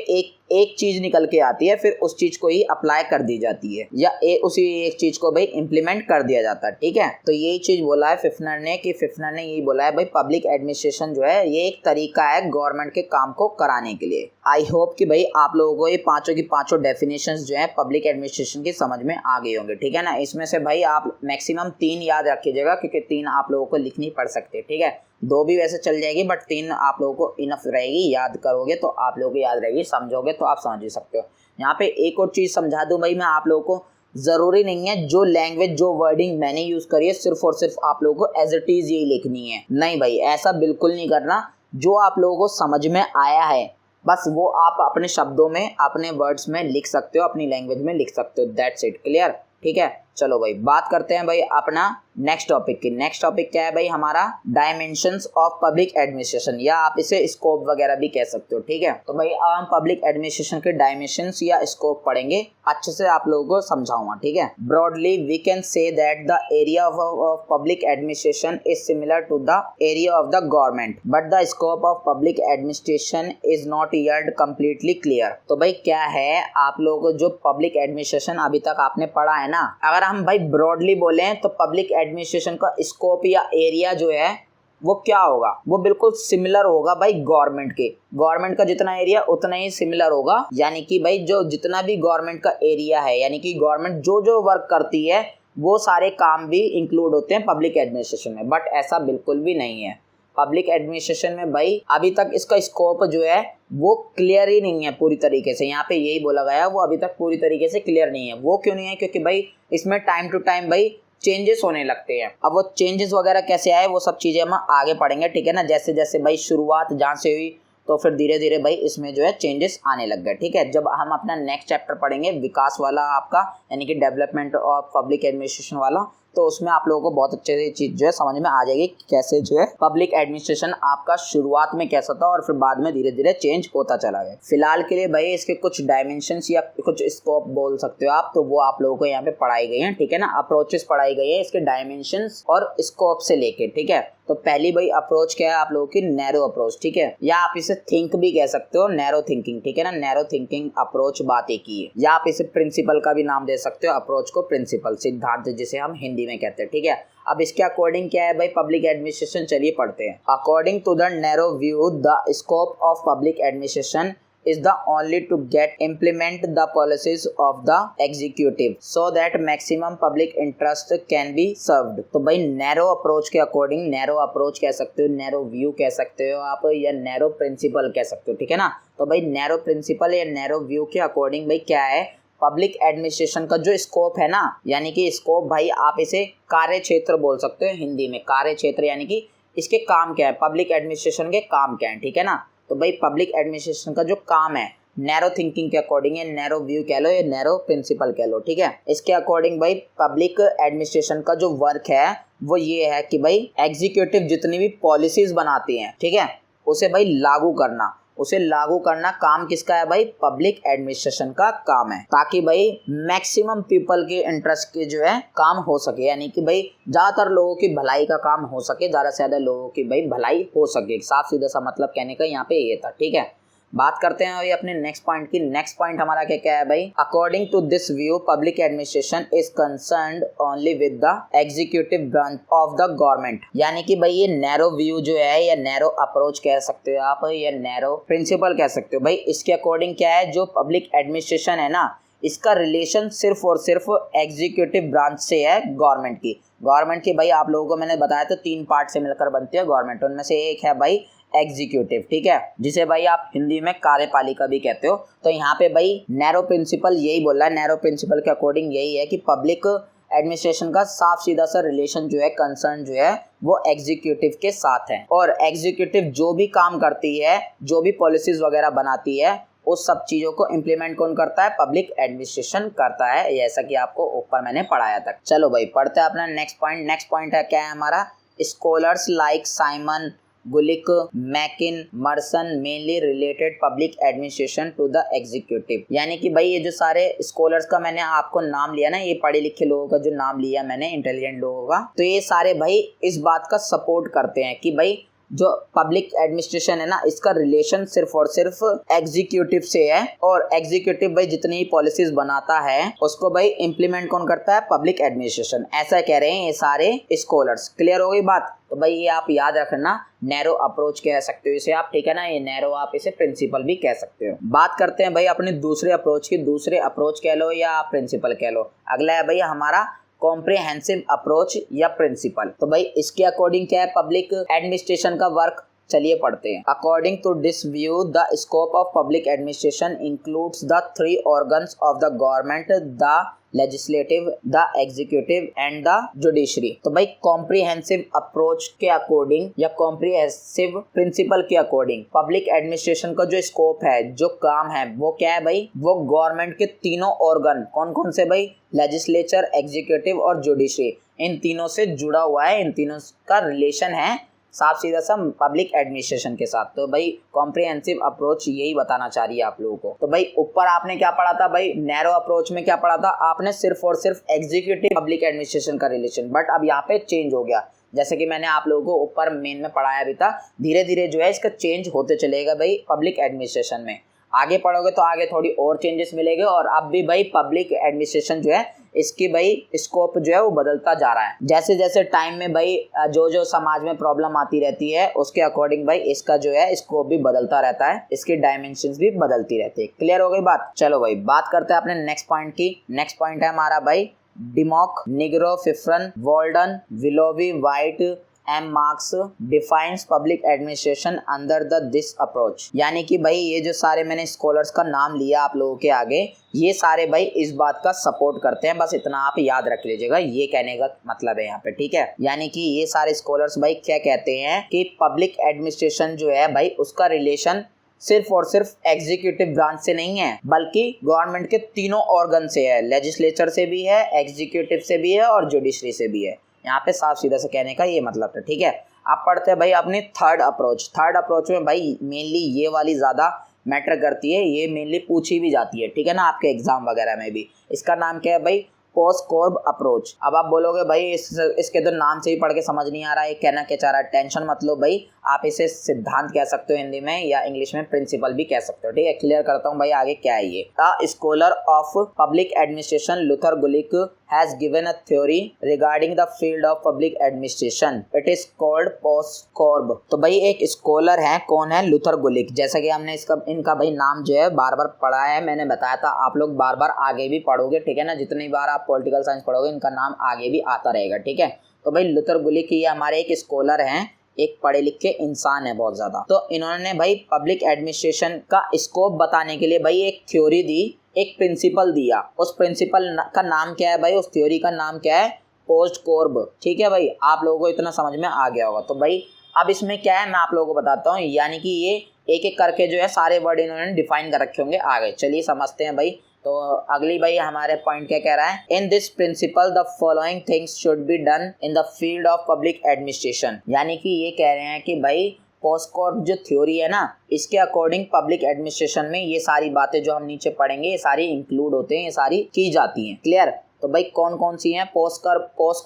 एक चीज निकल के आती है, फिर उस चीज को ही अप्लाई कर दी जाती है, या उसी एक चीज को भाई इंप्लीमेंट कर दिया जाता है, ठीक है। तो यही चीज बोला है फिफनर ने, कि फिफनर ने यही बोला है भाई पब्लिक एडमिनिस्ट्रेशन जो है ये एक तरीका है गवर्नमेंट के काम को कराने के लिए। आई होप कि भाई आप लोगों को ये पांचों की पांचों डेफिनेशंस जो है पब्लिक एडमिनिस्ट्रेशन की समझ में आ गए होंगे, ठीक है ना। इसमें से भाई आप मैक्सिमम 3 याद रखिएगा, क्योंकि 3 आप लोगों को लिखनी पड़ सकती है, ठीक है। 2 भी वैसे चल जाएगी, बट 3 आप लोगों को इनफ रहेगी। याद करोगे तो आप लोगों को याद रहेगी, समझोगे तो आप समझ ही सकते हो। यहाँ पे एक और चीज समझा दूं भाई मैं आप लोगों को, जरूरी नहीं है जो लैंग्वेज जो वर्डिंग मैंने यूज करी है सिर्फ और सिर्फ आप लोगों को एज इट इज यही लिखनी है। नहीं भाई, ऐसा बिल्कुल नहीं करना। जो आप लोगों को समझ में आया है बस वो आप अपने शब्दों में, अपने वर्ड्स में लिख सकते हो, अपनी लैंग्वेज में लिख सकते हो। That's it. क्लियर, ठीक है। चलो भाई बात करते हैं भाई अपना नेक्स्ट टॉपिक की। नेक्स्ट टॉपिक क्या है भाई हमारा, डायमेंशंस ऑफ पब्लिक एडमिनिस्ट्रेशन, या आप इसे स्कोप वगैरह भी कह सकते हो, ठीक है। तो भाई अब हम पब्लिक एडमिनिस्ट्रेशन के डायमेंशंस या स्कोप पढ़ेंगे, अच्छे से आप लोगों को समझाऊंगा, ठीक है। Broadly we can say that the area of public administration is similar to the area of the government, but the scope of public administration is not yet completely clear. तो भाई क्या है, आप लोगों को जो पब्लिक एडमिनिस्ट्रेशन अभी तक आपने पढ़ा है ना, अगर हम भाई ब्रॉडली बोले तो पब्लिक एडमिनिस्ट्रेशन का स्कोप या एरिया जो है वो क्या होगा, वो बिल्कुल सिमिलर होगा भाई गवर्नमेंट के। गवर्नमेंट का जितना एरिया उतना ही सिमिलर होगा। यानी कि भाई जो जितना भी गवर्नमेंट का एरिया है, यानी कि गवर्नमेंट जो जो वर्क करती है वो सारे काम भी इंक्लूड होते हैं पब्लिक एडमिनिस्ट्रेशन में, बट ऐसा बिल्कुल भी नहीं है। पब्लिक एडमिनिस्ट्रेशन में भाई अभी तक इसका स्कोप जो है वो क्लियर ही नहीं है पूरी तरीके से। यहाँ पे यही बोला गया है, वो अभी तक पूरी तरीके से क्लियर नहीं है। वो क्यों नहीं है, क्योंकि भाई इसमें टाइम टू टाइम भाई चेंजेस होने लगते हैं। अब वो चेंजेस वगैरह कैसे आए वो सब चीजें हम आगे पढ़ेंगे, ठीक है ना। जैसे जैसे भाई शुरुआत जहाँ से हुई तो फिर धीरे धीरे भाई इसमें जो है चेंजेस आने लग गए, ठीक है। जब हम अपना नेक्स्ट चैप्टर पढ़ेंगे विकास वाला आपका, यानी कि डेवलपमेंट ऑफ पब्लिक एडमिनिस्ट्रेशन वाला, तो उसमें आप लोगों को बहुत अच्छे से चीज जो है समझ में आ जाएगी कैसे जो है पब्लिक एडमिनिस्ट्रेशन आपका शुरुआत में कैसा था और फिर बाद में धीरे धीरे चेंज होता चला गया। फिलहाल के लिए भाई इसके कुछ डायमेंशंस या कुछ स्कोप बोल सकते हो आप, तो वो आप लोगों को यहाँ पे पढ़ाई गई है, ठीक है ना। अप्रोचेस पढ़ाई गई है इसके डायमेंशंस और स्कोप से लेके, ठीक है। तो पहली भाई अप्रोच क्या है आप लोगों की, नैरो अप्रोच, ठीक है, या आप इसे थिंक भी कह सकते हो, नैरो थिंकिंग, ठीक है ना। नैरो थिंकिंग अप्रोच बात एक ही है, या आप इसे प्रिंसिपल का भी नाम दे सकते हो, अप्रोच को प्रिंसिपल, सिद्धांत जिसे हम हिंदी में कहते हैं, ठीक है। अब इसके अकॉर्डिंग क्या है भाई पब्लिक एडमिनिस्ट्रेशन, चलिए पढ़ते हैं। According to the narrow view the scope of public administration is the only to get implement the policies of the executive so that maximum public interest can be served। तो भाई narrow approach के according, narrow approach कह सकते हो, narrow view कह सकते हो आप, या नैरो प्रिंसिपल कह सकते हो, ठीक है ना। तो भाई नैरो प्रिंसिपल या नैरो व्यू के अकॉर्डिंग भाई क्या है, पब्लिक एडमिनिस्ट्रेशन का जो स्कोप है ना, यानी कि स्कोप भाई आप इसे कार्य क्षेत्र बोल सकते हो हिंदी में, कार्य क्षेत्र यानी कि इसके काम क्या है, पब्लिक एडमिनिस्ट्रेशन के काम क्या है, ठीक है ना। तो भाई पब्लिक एडमिनिस्ट्रेशन का जो काम है नैरो थिंकिंग के अकॉर्डिंग, या नैरो व्यू कह लो या नैरो प्रिंसिपल कह लो, ठीक है। इसके अकॉर्डिंग भाई पब्लिक एडमिनिस्ट्रेशन का जो वर्क है वो ये है कि भाई एग्जीक्यूटिव जितनी भी पॉलिसीज बनाती हैं, ठीक है, उसे भाई लागू करना, उसे लागू करना काम किसका है भाई, पब्लिक एडमिनिस्ट्रेशन का काम है, ताकि भाई मैक्सिमम पीपल के इंटरेस्ट के जो है काम हो सके, यानी कि भाई ज्यादातर लोगों की भलाई का काम हो सके, ज्यादा से ज्यादा लोगों की भाई भलाई हो सके, साफ सीधा सा मतलब कहने का यहाँ पे ये था, ठीक है। बात करते हैं अभी अपने नेक्स्ट पॉइंट की। नेक्स्ट पॉइंट हमारा क्या क्या है भाई, according to this view public administration is concerned only with the executive branch of the government. यानी कि भाई ये नैरो व्यू जो है या नैरो अप्रोच कह सकते हो आप, या नैरो प्रिंसिपल कह सकते हो भाई, इसके अकॉर्डिंग क्या है, जो पब्लिक एडमिनिस्ट्रेशन है ना, इसका रिलेशन सिर्फ और सिर्फ एग्जीक्यूटिव ब्रांच से है, गवर्नमेंट की। गवर्नमेंट की भाई आप लोगों को मैंने बताया तो 3 पार्ट से मिलकर बनती है गवर्नमेंट, उनमें से एक है भाई एग्जीक्यूटिव, ठीक है, जिसे भाई आप हिंदी में कार्यपालिका भी कहते हो। तो यहाँ पे भाई नैरो प्रिंसिपल यही बोल रहा है, नैरो प्रिंसिपल के अकॉर्डिंग यही है कि पब्लिक एडमिनिस्ट्रेशन का साफ सीधा सा रिलेशन जो है, कंसर्न जो है वो एग्जीक्यूटिव के साथ है, और एग्जीक्यूटिव जो भी काम करती है, जो भी पॉलिसीज वगैरह बनाती है, उस सब चीजों को इम्प्लीमेंट कौन करता है, पब्लिक एडमिनिस्ट्रेशन करता है, जैसा कि आपको ऊपर मैंने पढ़ाया था। चलो भाई पढ़ते हैं अपना नेक्स्ट पॉइंट। नेक्स्ट पॉइंट है क्या है हमारा, scholars like Simon Gulick Mackin Merson mainly related public administration to the executive. यानी कि भाई ये जो सारे स्कॉलर्स का मैंने आपको नाम लिया ना, ये पढ़े लिखे लोगों का जो नाम लिया मैंने, इंटेलिजेंट लोगों का, तो ये सारे भाई इस बात का सपोर्ट करते हैं कि भाई जो पब्लिक एडमिनिस्ट्रेशन है ना, इसका रिलेशन सिर्फ और सिर्फ एग्जीक्यूटिव से है, और एग्जीक्यूटिव भाई जितनी पॉलिसीज बनाता है उसको भाई इम्प्लीमेंट कौन करता है, पब्लिक एडमिनिस्ट्रेशन, ऐसा कह रहे हैं ये सारे स्कॉलर्स। क्लियर हो गई बात। तो भाई ये आप याद रखना, नैरो अप्रोच कह सकते हो इसे आप, ठीक है ना, ये नैरो आप इसे प्रिंसिपल भी कह सकते हो। बात करते हैं भाई अपने दूसरे अप्रोच की, दूसरे अप्रोच कह लो या प्रिंसिपल कह लो। अगला है भाई हमारा कॉम्प्रिहेंसिव अप्रोच या प्रिंसिपल। तो भाई इसके अकॉर्डिंग क्या है पब्लिक एडमिनिस्ट्रेशन का वर्क, चलिए पढ़ते हैं। According to this view the scope of public administration includes the 3 organs of the government, the legislative, the executive and the judiciary. तो भाई कॉम्प्रिहेंसिव अप्रोच के अकॉर्डिंग या कॉम्प्रिहेंसिव प्रिंसिपल के अकॉर्डिंग पब्लिक एडमिनिस्ट्रेशन का जो स्कोप है, जो काम है, वो क्या है भाई, वो गवर्नमेंट के तीनों ऑर्गन, कौन कौन से भाई, लेजिस्लेचर, एग्जीक्यूटिव और जुडिशरी, इन तीनों से जुड़ा हुआ है, इन तीनों का रिलेशन है साफ सीधा सा पब्लिक एडमिनिस्ट्रेशन के साथ। तो भाई कॉम्प्रिहेंसिव अप्रोच यही बताना चाह रही है आप लोगों को। तो भाई ऊपर आपने क्या पढ़ा था भाई, नैरो अप्रोच में क्या पढ़ा था आपने, सिर्फ और सिर्फ एग्जीक्यूटिव पब्लिक एडमिनिस्ट्रेशन का रिलेशन, बट अब यहाँ पे चेंज हो गया, जैसे कि मैंने आप लोगों को ऊपर मेन में पढ़ाया भी था, धीरे धीरे जो है इसका चेंज होते चलेगा भाई पब्लिक एडमिनिस्ट्रेशन में। आगे पढ़ोगे तो आगे थोड़ी और चेंजेस मिलेंगे, और अब भी भाई पब्लिक एडमिनिस्ट्रेशन जो है इसकी भाई स्कोप जो है वो बदलता जा रहा है, जैसे जैसे टाइम में भाई जो जो समाज में प्रॉब्लम आती रहती है उसके अकॉर्डिंग भाई इसका जो है स्कोप भी बदलता रहता है, इसकी डायमेंशंस भी बदलती रहती है। क्लियर हो गई बात। चलो भाई बात करते हैं अपने नेक्स्ट पॉइंट की। नेक्स्ट पॉइंट है हमारा भाई डिमॉक, निग्रो, फिफ्रन, Walden, Willoughby, White, M Marx defines public administration under the this approach. यानी कि भाई ये जो सारे मैंने स्कॉलर्स का नाम लिया आप लोगों के आगे, ये सारे भाई इस बात का सपोर्ट करते हैं, बस इतना आप याद रख लीजिएगा, ये कहने का मतलब है यहाँ पे, ठीक है। यानी कि ये सारे स्कॉलर्स भाई क्या कहते हैं कि पब्लिक एडमिनिस्ट्रेशन जो है भाई उसका रिलेशन सिर्फ और सिर्फ एग्जीक्यूटिव ब्रांच से नहीं है, बल्कि गवर्नमेंट के तीनों ऑर्गन से है, लेजिस्लेचर से भी है, एग्जीक्यूटिव से भी है और जुडिशरी से भी है। यहाँ पे साफ सीधा से कहने का ये मतलब है, ठीक है। अब पढ़ते हैं भाई अपनी थर्ड अप्रोच। थर्ड अप्रोच में भाई मेनली ये वाली ज़्यादा मैटर करती है, ये मेनली पूछी भी जाती है, ठीक है ना, आपके एग्जाम वगैरह में भी। इसका नाम क्या है भाई? POSDCORB approach. अब आप बोलोगे भाई इसके तो नाम से ही पढ़ के समझ नहीं आ रहा है कहना क्या चाह रहा है। टेंशन मत लो भाई, आप इसे सिद्धांत कह सकते हो हिंदी में, या इंग्लिश में प्रिंसिपल भी कह सकते हो, ठीक है। क्लियर करता हूँ भाई आगे क्या है ये। The scholar of public administration Luther Gulick has given a theory regarding the field of public administration, it is called POSDCORB. तो भाई एक स्कॉलर है, कौन है? Luther Gulick. जैसा कि हमने इनका भाई नाम जो है बार बार पढ़ा है, मैंने बताया था, आप लोग बार बार आगे भी पढ़ोगे, ठीक है ना। जितनी बार आप पॉलिटिकल साइंस पढ़ोगे इनका नाम आगे भी आता रहेगा, ठीक है। तो भाई लूथर गुलिक ये हमारे एक स्कॉलर हैं, एक पढ़े लिखे इंसान है बहुत ज़्यादा। तो इन्होंने भाई पब्लिक एडमिनिस्ट्रेशन का स्कोप बताने के लिए भाई एक थ्योरी दी, एक प्रिंसिपल दिया। उस प्रिंसिपल का नाम क्या है भाई? उस थ्योरी का नाम क्या है? पोस्ट कॉर्ब, ठीक है भाई। आप लोगों को इतना समझ में आ गया होगा। तो भाई अब इसमें क्या है मैं आप लोगों को बताता हूँ, यानी कि ये एक एक करके जो है सारे वर्ड इन्होंने डिफाइन कर रखे होंगे आगे। चलिए समझते हैं भाई। तो अगली भाई हमारे पॉइंट क्या कह रहा है? In this principle the following things should be done in the field of public administration. यानी कि ये कह रहे हैं कि भाई पोस्ट कॉर्ब जो थ्योरी है ना, इसके अकॉर्डिंग पब्लिक एडमिनिस्ट्रेशन में ये सारी बातें जो हम नीचे पढ़ेंगे ये सारी इंक्लूड होते हैं, ये सारी की जाती हैं। क्लियर? तो भाई कौन कौन सी हैं पोस्ट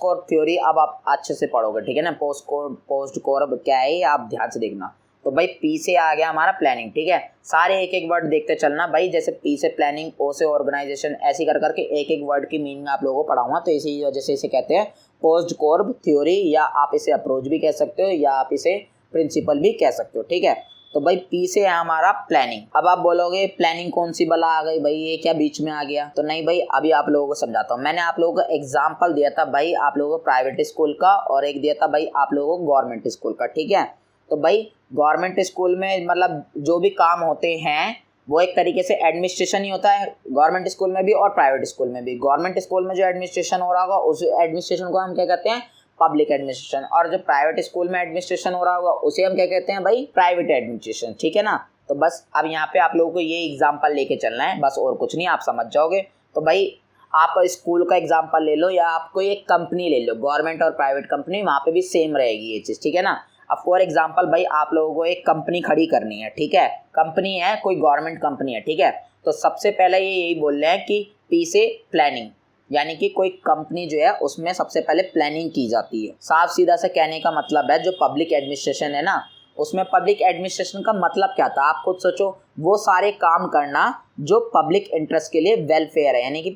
कॉर्ब थ्योरी? अब आप अच्छे से पढ़ोगे, ठीक है ना। पोस्ट कॉर्ब क्या है आप ध्यान से देखना। तो भाई पी से आ गया हमारा प्लानिंग, ठीक है। सारे एक एक वर्ड देखते चलना भाई, जैसे पी से प्लानिंग, ओ से ऑर्गेनाइजेशन, ऐसे कर करके एक एक वर्ड की मीनिंग आप लोगों को पढ़ाऊंगा। तो इसी वजह से इसे कहते हैं पोस्ट कॉर्ब थ्योरी, या आप इसे अप्रोच भी कह सकते हो, या आप इसे प्रिंसिपल भी कह सकते हो, ठीक है। तो भाई पी से है हमारा प्लानिंग। अब आप बोलोगे प्लानिंग कौन सी बला आ गई भाई, ये क्या बीच में आ गया? तो नहीं भाई, अभी आप लोगों को समझाता हूँ। मैंने आप लोगों को एग्जाम्पल दिया था भाई आप लोगों को प्राइवेट स्कूल का, और एक दिया था भाई आप लोगों को गवर्नमेंट स्कूल का, ठीक है। तो भाई गवर्नमेंट स्कूल में मतलब जो भी काम होते हैं वो एक तरीके से एडमिनिस्ट्रेशन ही होता है, गवर्नमेंट स्कूल में भी और प्राइवेट स्कूल में भी। गवर्नमेंट स्कूल में जो एडमिनिस्ट्रेशन हो रहा होगा उस एडमिनिस्ट्रेशन को हम क्या कहते हैं? Public administration. और जो प्राइवेट स्कूल में एडमिनिस्ट्रेशन हो रहा होगा उसे हम क्या कहते हैं भाई? प्राइवेट एडमिनिस्ट्रेशन, ठीक है ना। तो बस अब यहाँ पे आप लोगों को ये एग्जाम्पल लेके चलना है, बस और कुछ नहीं, आप समझ जाओगे। तो भाई आप स्कूल का एग्जाम्पल ले लो, या आप कोई एक कंपनी ले लो, गवर्नमेंट और प्राइवेट कंपनी, वहाँ पे भी सेम रहेगी ये चीज़, ठीक है ना। अब फॉर एग्जाम्पल भाई आप लोगों को एक कंपनी खड़ी करनी है, ठीक है। कंपनी है, कोई गवर्नमेंट कंपनी है, ठीक है। तो सबसे पहले ये यही बोल रहे हैं कि पी से प्लानिंग, यानी कि कोई कंपनी जो है उसमें सबसे पहले प्लानिंग की जाती है। साफ सीधा से कहने का मतलब है जो पब्लिक एडमिनिस्ट्रेशन है ना, उसमें पब्लिक एडमिनिस्ट्रेशन का मतलब क्या था? आप खुद सोचो, वो सारे काम करना जो पब्लिक इंटरेस्ट के लिए वेलफेयर है, यानी कि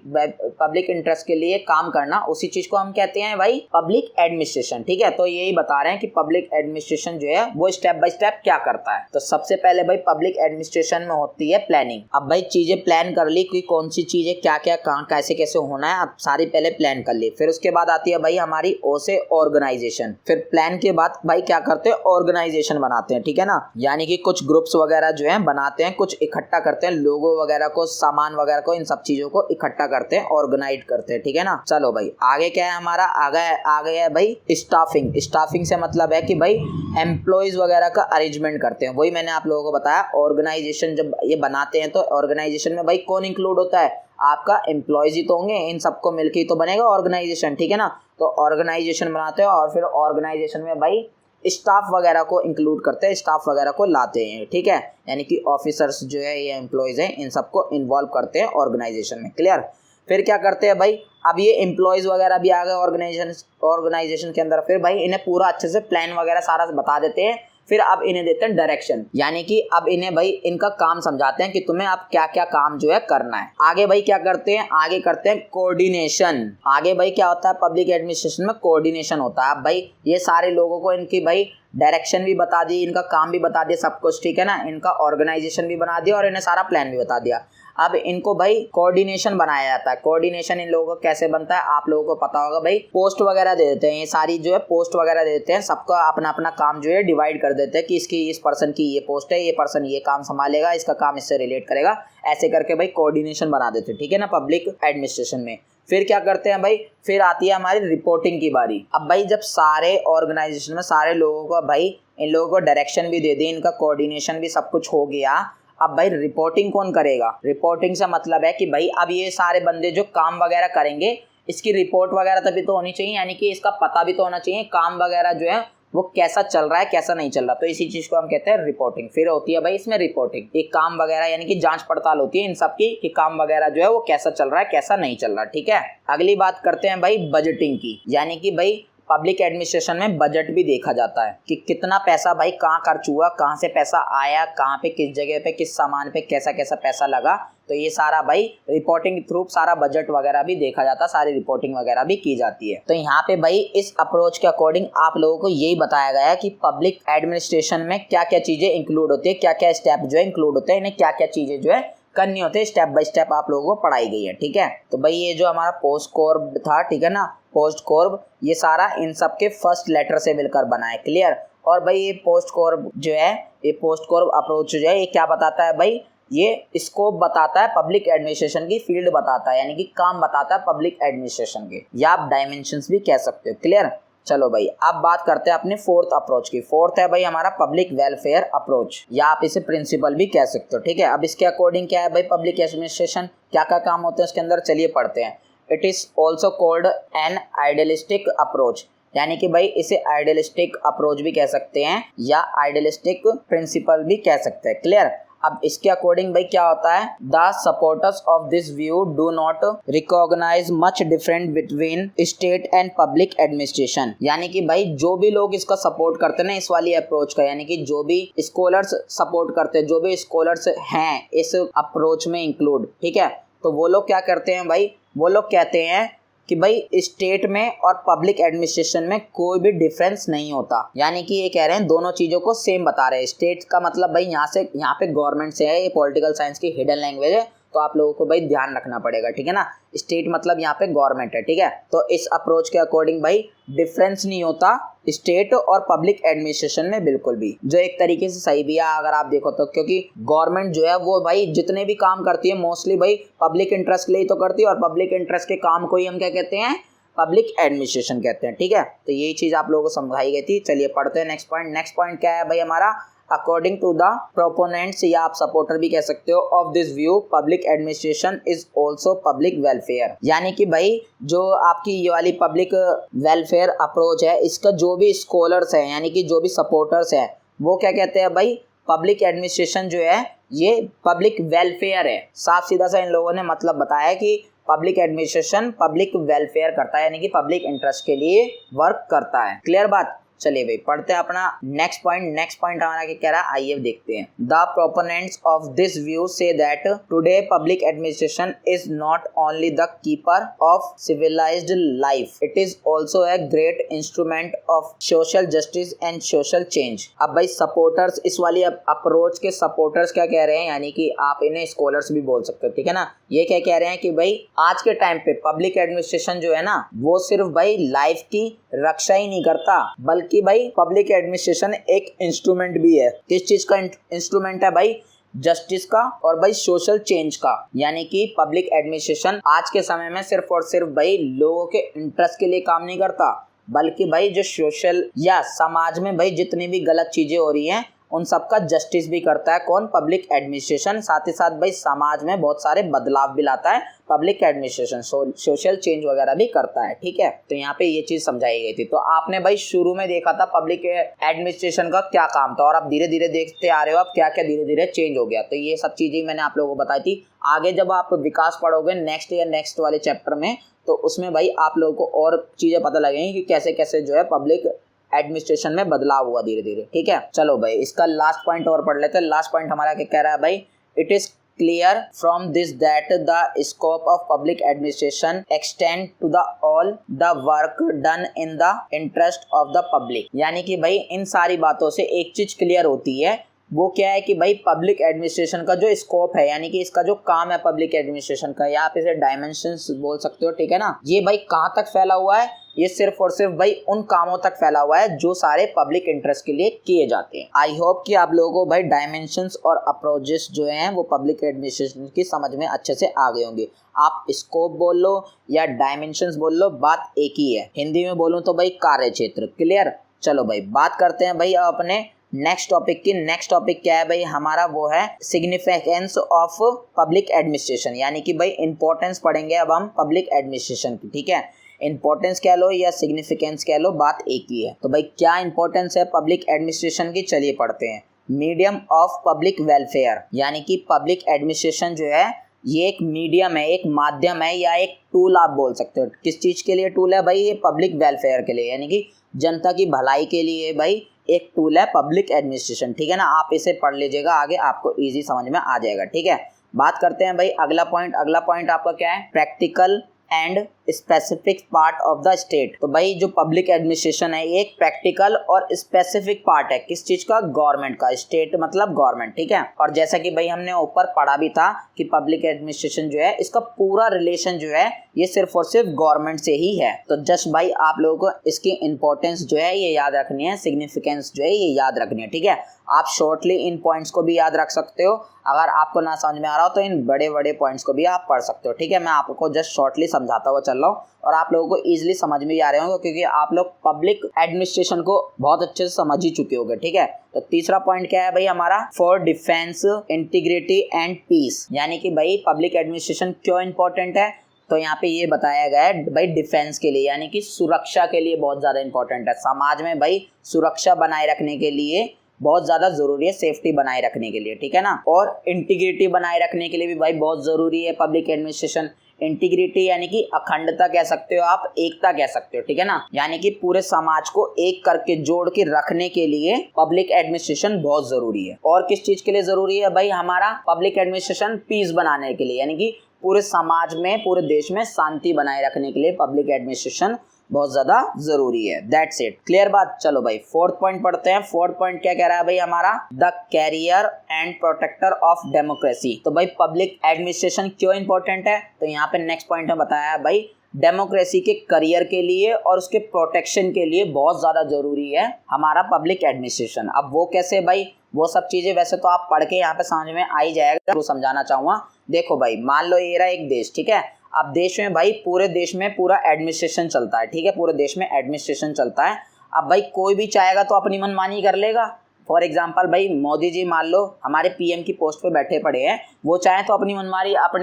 पब्लिक इंटरेस्ट के लिए काम करना, उसी चीज को हम कहते हैं भाई पब्लिक एडमिनिस्ट्रेशन, ठीक है। तो यही बता रहे हैं कि पब्लिक एडमिनिस्ट्रेशन जो है वो स्टेप बाय स्टेप क्या करता है। तो सबसे पहले भाई पब्लिक एडमिनिस्ट्रेशन में होती है प्लानिंग। अब भाई चीजें प्लान कर ली कि कौन सी चीजें क्या क्या कहाँ कैसे कैसे होना है, अब सारी पहले प्लान कर ली। फिर उसके बाद आती है भाई हमारी ओ से ऑर्गेनाइजेशन। फिर प्लान के बाद भाई क्या करते हैं? ऑर्गेनाइजेशन बनाते हैं, ठीक है ना। यानी कि कुछ ग्रुप्स वगैरह जो है बनाते हैं, कुछ इकट्ठा करते हैं, लोगों वगैरह को, सामान वगैरह को, इन सब चीजों को इकट्ठा करते हैं, ऑर्गेनाइज करते हैं, ठीक है ना। चलो भाई आगे क्या है हमारा? आगे है भाई स्टाफिंग। स्टाफिंग से मतलब है कि भाई एम्प्लॉयज वगैरह का अरेंजमेंट करते हैं। वही मैंने आप लोगों को बताया, ऑर्गेनाइजेशन जब ये बनाते हैं तो ऑर्गेनाइजेशन में भाई कौन इंक्लूड होता है? आपका एम्प्लॉयज ही तो होंगे, इन सबको मिलकर ही तो बनेगा ऑर्गेनाइजेशन, ठीक है ना। तो ऑर्गेनाइजेशन बनाते हैं और फिर ऑर्गेनाइजेशन में भाई स्टाफ वगैरह को इंक्लूड करते हैं, स्टाफ वगैरह को लाते हैं, ठीक है। यानी कि ऑफिसर्स जो है ये एम्प्लॉयज हैं, इन सबको इन्वॉल्व करते हैं ऑर्गेनाइजेशन में। क्लियर? फिर क्या करते हैं भाई? अब ये एम्प्लॉयज वगैरह भी आ गए ऑर्गेनाइजेशन के अंदर। फिर भाई इन्हें पूरा अच्छे से प्लान वगैरह सारा बता देते हैं। फिर अब इन्हें देते हैं डायरेक्शन, यानी कि अब इन्हें भाई इनका काम समझाते हैं कि तुम्हें अब क्या क्या काम जो है करना है। आगे भाई क्या करते हैं? आगे करते हैं कोऑर्डिनेशन। आगे भाई क्या होता है? पब्लिक एडमिनिस्ट्रेशन में कोऑर्डिनेशन होता है। अब भाई ये सारे लोगों को इनकी भाई डायरेक्शन भी बता दी, इनका काम भी बता दिया, सब कुछ, ठीक है ना। इनका ऑर्गेनाइजेशन भी बना दिया और इन्हें सारा प्लान भी बता दिया। अब इनको भाई कोऑर्डिनेशन बनाया जाता है। कोऑर्डिनेशन इन लोगों को कैसे बनता है आप लोगों को पता होगा भाई, पोस्ट वगैरह दे देते हैं, ये सारी जो है पोस्ट वगैरह दे देते हैं, सबका अपना अपना काम जो है डिवाइड कर देते हैं कि इसकी इस पर्सन की ये पोस्ट है, ये पर्सन ये काम संभालेगा, इसका काम इससे रिलेट करेगा, ऐसे करके भाई कोऑर्डिनेशन बना देते हैं, ठीक है ना, पब्लिक एडमिनिस्ट्रेशन में। फिर क्या करते हैं भाई? फिर आती है हमारी रिपोर्टिंग की बारी। अब भाई जब सारे ऑर्गेनाइजेशन में सारे लोगों को भाई इन लोगों को डायरेक्शन भी दे दी, इनका कोऑर्डिनेशन भी सब कुछ हो गया। अब भाई रिपोर्टिंग कौन करेगा? रिपोर्टिंग से मतलब है कि भाई अब ये सारे बंदे जो काम वगैरह करेंगे इसकी रिपोर्ट वगैरह तभी तो होनी चाहिए, यानी कि इसका पता भी तो होना चाहिए काम वगैरह जो है वो कैसा चल रहा है कैसा नहीं चल रहा। तो इसी चीज को हम कहते हैं रिपोर्टिंग। फिर होती है भाई इसमें रिपोर्टिंग एक काम वगैरह यानी कि जांच पड़ताल होती है इन सब की कि काम वगैरह जो है वो कैसा चल रहा है कैसा नहीं चल रहा। ठीक है, अगली बात करते हैं भाई बजटिंग की, यानी कि भाई पब्लिक एडमिनिस्ट्रेशन में बजट भी देखा जाता है कि कितना पैसा भाई कहाँ खर्च हुआ, कहाँ से पैसा आया, कहाँ पे किस जगह पे किस सामान पे कैसा कैसा पैसा लगा। तो ये सारा भाई रिपोर्टिंग के थ्रू सारा बजट वगैरह भी देखा जाता है, सारी रिपोर्टिंग वगैरह भी की जाती है। तो यहाँ पे भाई इस अप्रोच के अकॉर्डिंग आप लोगों को यही बताया गया है कि पब्लिक एडमिनिस्ट्रेशन में क्या क्या चीजें इंक्लूड होती है, क्या क्या स्टेप जो है इंक्लूड होते हैं, इन्हें क्या क्या चीजें जो है करनी होती है, स्टेप बाय स्टेप आप लोगों को पढ़ाई गई है। ठीक है, तो भाई ये जो हमारा पोस्ट कॉर्ब था, ठीक है ना, पोस्ट कॉर्ब, ये सारा इन सब के फर्स्ट लेटर से मिलकर बना है। क्लियर। और भाई ये पोस्ट कॉर्ब जो है, ये पोस्ट कॉर्ब अप्रोच जो है ये क्या बताता है भाई, ये स्कोप बताता है पब्लिक एडमिनिस्ट्रेशन की, फील्ड बताता है यानी कि काम बताता है पब्लिक एडमिनिस्ट्रेशन के, या आप डायमेंशंस भी कह सकते हो। क्लियर। चलो भाई अब बात करते हैं अपने फोर्थ अप्रोच की। फोर्थ है भाई हमारा पब्लिक वेलफेयर अप्रोच, या आप इसे प्रिंसिपल भी कह सकते हो। ठीक है, अब इसके अकॉर्डिंग क्या है भाई पब्लिक एडमिनिस्ट्रेशन, क्या क्या काम होते हैं उसके अंदर, चलिए पढ़ते हैं। It is also called an idealistic approach, यानी कि भाई इसे आइडियलिस्टिक अप्रोच भी कह सकते हैं या आइडियलिस्टिक प्रिंसिपल भी कह सकते हैं। क्लियर। अब इसके अकॉर्डिंग भाई क्या होता है, the supporters of this view do not recognise much different between state and public administration, यानी कि भाई जो भी लोग इसका सपोर्ट करते हैं ना इस वाली अप्रोच का, यानी कि जो भी स्कॉलर्स सपोर्ट करते हैं, जो भी स्कॉलर्स हैं इस अप्रोच में इंक्लूड, ठीक है, तो वो लोग क्या करते हैं भाई, वो लोग कहते हैं कि भाई स्टेट में और पब्लिक एडमिनिस्ट्रेशन में कोई भी डिफरेंस नहीं होता, यानी कि ये कह रहे हैं दोनों चीजों को सेम बता रहे हैं। स्टेट का मतलब भाई यहाँ पे गवर्नमेंट से है, ये पॉलिटिकल साइंस की हिडन लैंग्वेज है तो आप लोगों को भाई ध्यान रखना पड़ेगा। ठीक है ना, स्टेट मतलब यहाँ पे गवर्नमेंट है। ठीक है, तो इस अप्रोच के अकॉर्डिंग भाई डिफरेंस नहीं होता स्टेट और पब्लिक एडमिनिस्ट्रेशन में बिल्कुल भी, जो एक तरीके से सही भी है अगर आप देखो तो, क्योंकि गवर्नमेंट जो है वो भाई जितने भी काम करती है मोस्टली भाई पब्लिक इंटरेस्ट के लिए तो करती है, और पब्लिक इंटरेस्ट के काम को ही हम क्या कहते हैं, पब्लिक एडमिनिस्ट्रेशन कहते हैं। ठीक है, तो यही चीज आप लोगों को समझाई गई थी। चलिए पढ़ते हैं नेक्स्ट पॉइंट। नेक्स्ट पॉइंट क्या है भाई हमारा, अकॉर्डिंग टू द प्रोपोनेंट्स या आप सपोर्टर भी कह सकते हो of this view, public administration is also public welfare, यानी कि भाई जो आपकी ये वाली पब्लिक वेलफेयर अप्रोच है इसका जो भी स्कॉलर्स हैं यानी कि जो भी सपोर्टर्स हैं वो क्या कहते हैं भाई, पब्लिक एडमिनिस्ट्रेशन जो है ये पब्लिक वेलफेयर है। साफ सीधा सा इन लोगों ने मतलब बताया है कि पब्लिक एडमिनिस्ट्रेशन पब्लिक वेलफेयर करता है, यानी कि पब्लिक इंटरेस्ट के लिए वर्क करता है। क्लियर बात। चलिए भाई पढ़ते हैं अपना नेक्स्ट पॉइंट। नेक्स्ट पॉइंट हमारा क्या कह रहा है, आइए देखते हैं। The proponents of this view say that today public administration is not only the keeper of civilised life, it is also a great instrument of social justice and social change. अब भाई सपोर्टर्स, इस वाली approach के supporters क्या कह रहे हैं, यानी कि आप इन्हें स्कॉलर्स भी बोल सकते हो। ठीक है ना, ये क्या कह रहे हैं कि भाई आज के टाइम पे पब्लिक एडमिनिस्ट्रेशन जो है ना वो सिर्फ भाई लाइफ की रक्षा ही नहीं करता, बल्कि भाई पब्लिक एडमिनिस्ट्रेशन एक इंस्ट्रूमेंट भी है। किस चीज का इंस्ट्रूमेंट है भाई, जस्टिस का और भाई सोशल चेंज का, यानी कि पब्लिक एडमिनिस्ट्रेशन आज के समय में सिर्फ और सिर्फ भाई लोगों के इंटरेस्ट के लिए काम नहीं करता, बल्कि भाई जो सोशल या समाज में भाई जितनी भी गलत चीजें हो रही हैं उन सब का जस्टिस भी करता है। कौन, पब्लिक एडमिनिस्ट्रेशन। साथ ही साथ भाई समाज में बहुत सारे बदलाव भी लाता है पब्लिक एडमिनिस्ट्रेशन, सोशल चेंज वगैरह भी करता है। ठीक है, तो यहाँ पे ये चीज समझाई गई थी। तो आपने भाई शुरू में देखा था पब्लिक एडमिनिस्ट्रेशन का क्या काम था, और आप धीरे धीरे देखते आ रहे हो अब क्या क्या धीरे धीरे चेंज हो गया। तो ये सब चीजें मैंने आप लोगों को बताई थी। आगे जब आप विकास पढ़ोगे नेक्स्ट या नेक्स्ट वाले चैप्टर में, तो उसमें भाई आप लोगों को और चीजें पता लगेंगी कि कैसे कैसे जो है पब्लिक एडमिनिस्ट्रेशन में बदलाव हुआ धीरे धीरे। ठीक है, चलो भाई इसका लास्ट पॉइंट और पढ़ लेते हैं। लास्ट पॉइंट हमारा क्या कह रहा है भाई, it is clear from this that the scope of public administration extend to the all the work done in the interest of the public, यानी कि भाई इन सारी बातों से एक चीज क्लियर होती है, वो क्या है कि भाई पब्लिक एडमिनिस्ट्रेशन का जो स्कोप है यानी कि इसका जो काम है पब्लिक एडमिनिस्ट्रेशन का, या आप इसे डायमेंशंस बोल सकते हो। ठीक है ना, ये भाई कहाँ तक फैला हुआ है, ये सिर्फ और सिर्फ भाई उन कामों तक फैला हुआ है जो सारे पब्लिक इंटरेस्ट के लिए किए जाते हैं। आई होप कि आप लोगों को भाई डायमेंशंस और अप्रोचेस जो हैं वो पब्लिक एडमिनिस्ट्रेशन की समझ में अच्छे से आ गए होंगे। आप स्कोप बोल लो या डायमेंशंस बोल लो, बात एक ही है। हिंदी में बोलूं तो भाई कार्य क्षेत्र। क्लियर। चलो भाई बात करते हैं भाई अपने नेक्स्ट टॉपिक की। नेक्स्ट टॉपिक क्या है भाई हमारा, वो है सिग्निफिकेंस ऑफ पब्लिक एडमिनिस्ट्रेशन, यानी कि भाई इंपॉर्टेंस पढ़ेंगे अब हम पब्लिक एडमिनिस्ट्रेशन की। ठीक है, इंपॉर्टेंस कह लो या सिग्निफिकेंस कह लो, बात एक ही है। तो भाई क्या इंपॉर्टेंस है पब्लिक एडमिनिस्ट्रेशन की, चलिए पढ़ते हैं। मीडियम ऑफ पब्लिक वेलफेयर, यानी कि पब्लिक एडमिनिस्ट्रेशन जो है ये एक मीडियम है, एक माध्यम है या एक टूल आप बोल सकते हो। किस चीज़ के लिए टूल है भाई, ये पब्लिक वेलफेयर के लिए, यानी कि जनता की भलाई के लिए भाई एक टूल है पब्लिक एडमिनिस्ट्रेशन। ठीक है ना, आप इसे पढ़ लीजिएगा, आगे आपको इजी समझ में आ जाएगा। ठीक है, बात करते हैं भाई अगला पॉइंट। अगला पॉइंट आपका क्या है, practical and specific part of the state. तो भाई जो पब्लिक एडमिनिस्ट्रेशन है एक प्रैक्टिकल और स्पेसिफिक पार्ट है, किस चीज का, गवर्नमेंट का। स्टेट मतलब गवर्नमेंट। ठीक है, और जैसा कि भाई हमने ऊपर पढ़ा भी था कि पब्लिक एडमिनिस्ट्रेशन जो है इसका पूरा रिलेशन जो है ये सिर्फ और सिर्फ गवर्नमेंट से ही है। तो जस्ट भाई आप लोगों को इसकी इंपॉर्टेंस जो है ये याद रखनी है, सिग्निफिकेंस जो है ये याद रखनी है। ठीक है, आप शॉर्टली इन पॉइंट्स को भी याद रख सकते हो, अगर आपको ना समझ में आ रहा हो तो इन बड़े बड़े पॉइंट्स को भी आप पढ़ सकते हो। ठीक है, मैं आपको जस्ट शॉर्टली समझाता हुआ चल रहा हूँ और आप लोगों को इजीली समझ में भी आ रहे होंगे क्योंकि आप लोग पब्लिक एडमिनिस्ट्रेशन को बहुत अच्छे से समझ ही चुके होंगे। ठीक है, तो तीसरा पॉइंट क्या है भाई हमारा, for defence integrity and peace, यानी कि भाई पब्लिक एडमिनिस्ट्रेशन क्यों इंपॉर्टेंट है। तो यहाँ पे ये बताया गया है भाई डिफेंस के लिए, यानी कि सुरक्षा के लिए बहुत ज़्यादा इंपॉर्टेंट है। समाज में भाई सुरक्षा बनाए रखने के लिए बहुत ज़्यादा ज़रूरी है, सेफ्टी बनाए रखने के लिए। ठीक है ना, और इंटीग्रिटी बनाए रखने के लिए भी भाई बहुत ज़रूरी है पब्लिक एडमिनिस्ट्रेशन। इंटीग्रिटी यानी कि अखंडता कह सकते हो आप, एकता कह सकते हो। ठीक है ना, यानी कि पूरे समाज को एक करके जोड़ के रखने के लिए पब्लिक एडमिनिस्ट्रेशन बहुत ज़रूरी है। और किस चीज़ के लिए ज़रूरी है भाई हमारा पब्लिक एडमिनिस्ट्रेशन, पीस बनाने के लिए, यानी कि पूरे समाज में पूरे देश में शांति बनाए रखने के लिए पब्लिक एडमिनिस्ट्रेशन बहुत ज्यादा जरूरी है। दैट्स इट, क्लियर बात। चलो भाई फोर्थ पॉइंट पढ़ते हैं। फोर्थ पॉइंट क्या कह रहा है भाई हमारा, the carrier and protector of democracy. तो भाई पब्लिक एडमिनिस्ट्रेशन क्यों इंपॉर्टेंट है, तो यहाँ पे नेक्स्ट पॉइंट में बताया है भाई डेमोक्रेसी के करियर के लिए और उसके प्रोटेक्शन के लिए बहुत ज़्यादा ज़रूरी है हमारा पब्लिक एडमिनिस्ट्रेशन। अब वो कैसे भाई, वो सब चीज़ें वैसे तो आप पढ़ के यहाँ पे समझ में आ ही जाएगा, वो समझाना चाहूँगा। देखो भाई मान लो ये रहा एक देश, ठीक है, अब देश में भाई पूरे देश में पूरा एडमिनिस्ट्रेशन चलता है। ठीक है, पूरे देश में एडमिनिस्ट्रेशन चलता है। अब भाई कोई भी चाहेगा तो अपनी मनमानी कर लेगा। फॉर एग्जाम्पल भाई मोदी जी मान लो हमारे पीएम की पोस्ट पे बैठे पड़े हैं, वो चाहे तो अपनी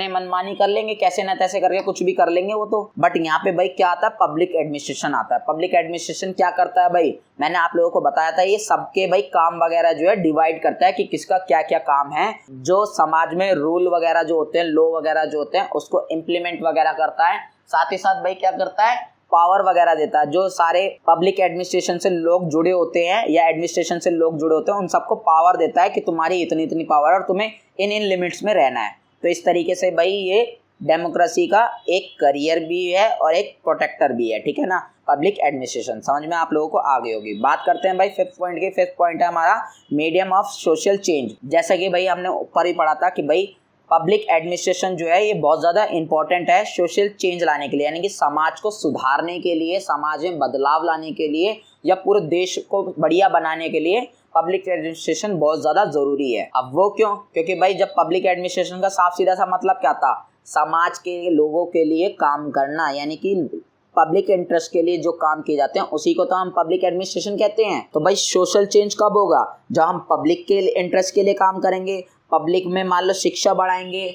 मनमानी कर लेंगे, कैसे न तैसे करके कुछ भी कर लेंगे वो तो। बट यहाँ पे भाई क्या आता है, पब्लिक एडमिनिस्ट्रेशन आता है। पब्लिक एडमिनिस्ट्रेशन क्या करता है भाई, मैंने आप लोगों को बताया था, ये सबके भाई काम वगैरह जो है डिवाइड करता है कि किसका क्या क्या काम है। जो समाज में रूल वगैरह जो होते हैं, लॉ वगैरह जो होते हैं, उसको इम्प्लीमेंट वगैरह करता है। साथ ही साथ भाई क्या करता है, पावर वगैरह देता है। जो सारे पब्लिक एडमिनिस्ट्रेशन से लोग जुड़े होते हैं या एडमिनिस्ट्रेशन से लोग जुड़े होते हैं, उन सबको पावर देता है कि तुम्हारी इतनी इतनी पावर है और तुम्हें इन इन लिमिट्स में रहना है। तो इस तरीके से भाई ये डेमोक्रेसी का एक करियर भी है और एक प्रोटेक्टर भी है। ठीक है ना, पब्लिक एडमिनिस्ट्रेशन समझ में आप लोगों को आ गई होगी। बात करते हैं भाई फिफ्थ पॉइंट की। फिफ्थ पॉइंट है हमारा मीडियम ऑफ सोशल चेंज। जैसा कि भाई हमने ऊपर ही पढ़ा था कि भाई पब्लिक एडमिनिस्ट्रेशन जो है ये बहुत ज़्यादा इंपॉर्टेंट है सोशल चेंज लाने के लिए, यानी कि समाज को सुधारने के लिए, समाज में बदलाव लाने के लिए या पूरे देश को बढ़िया बनाने के लिए पब्लिक एडमिनिस्ट्रेशन बहुत ज़्यादा ज़रूरी है। अब वो क्यों, क्योंकि भाई जब पब्लिक एडमिनिस्ट्रेशन का साफ सीधा सा मतलब क्या था, समाज के लोगों के लिए काम करना, यानी कि पब्लिक इंटरेस्ट के लिए जो काम किए जाते हैं उसी को तो हम पब्लिक एडमिनिस्ट्रेशन कहते हैं। तो भाई सोशल चेंज कब होगा, जब हम पब्लिक के इंटरेस्ट के लिए काम करेंगे, पब्लिक में मान लो शिक्षा बढ़ाएंगे,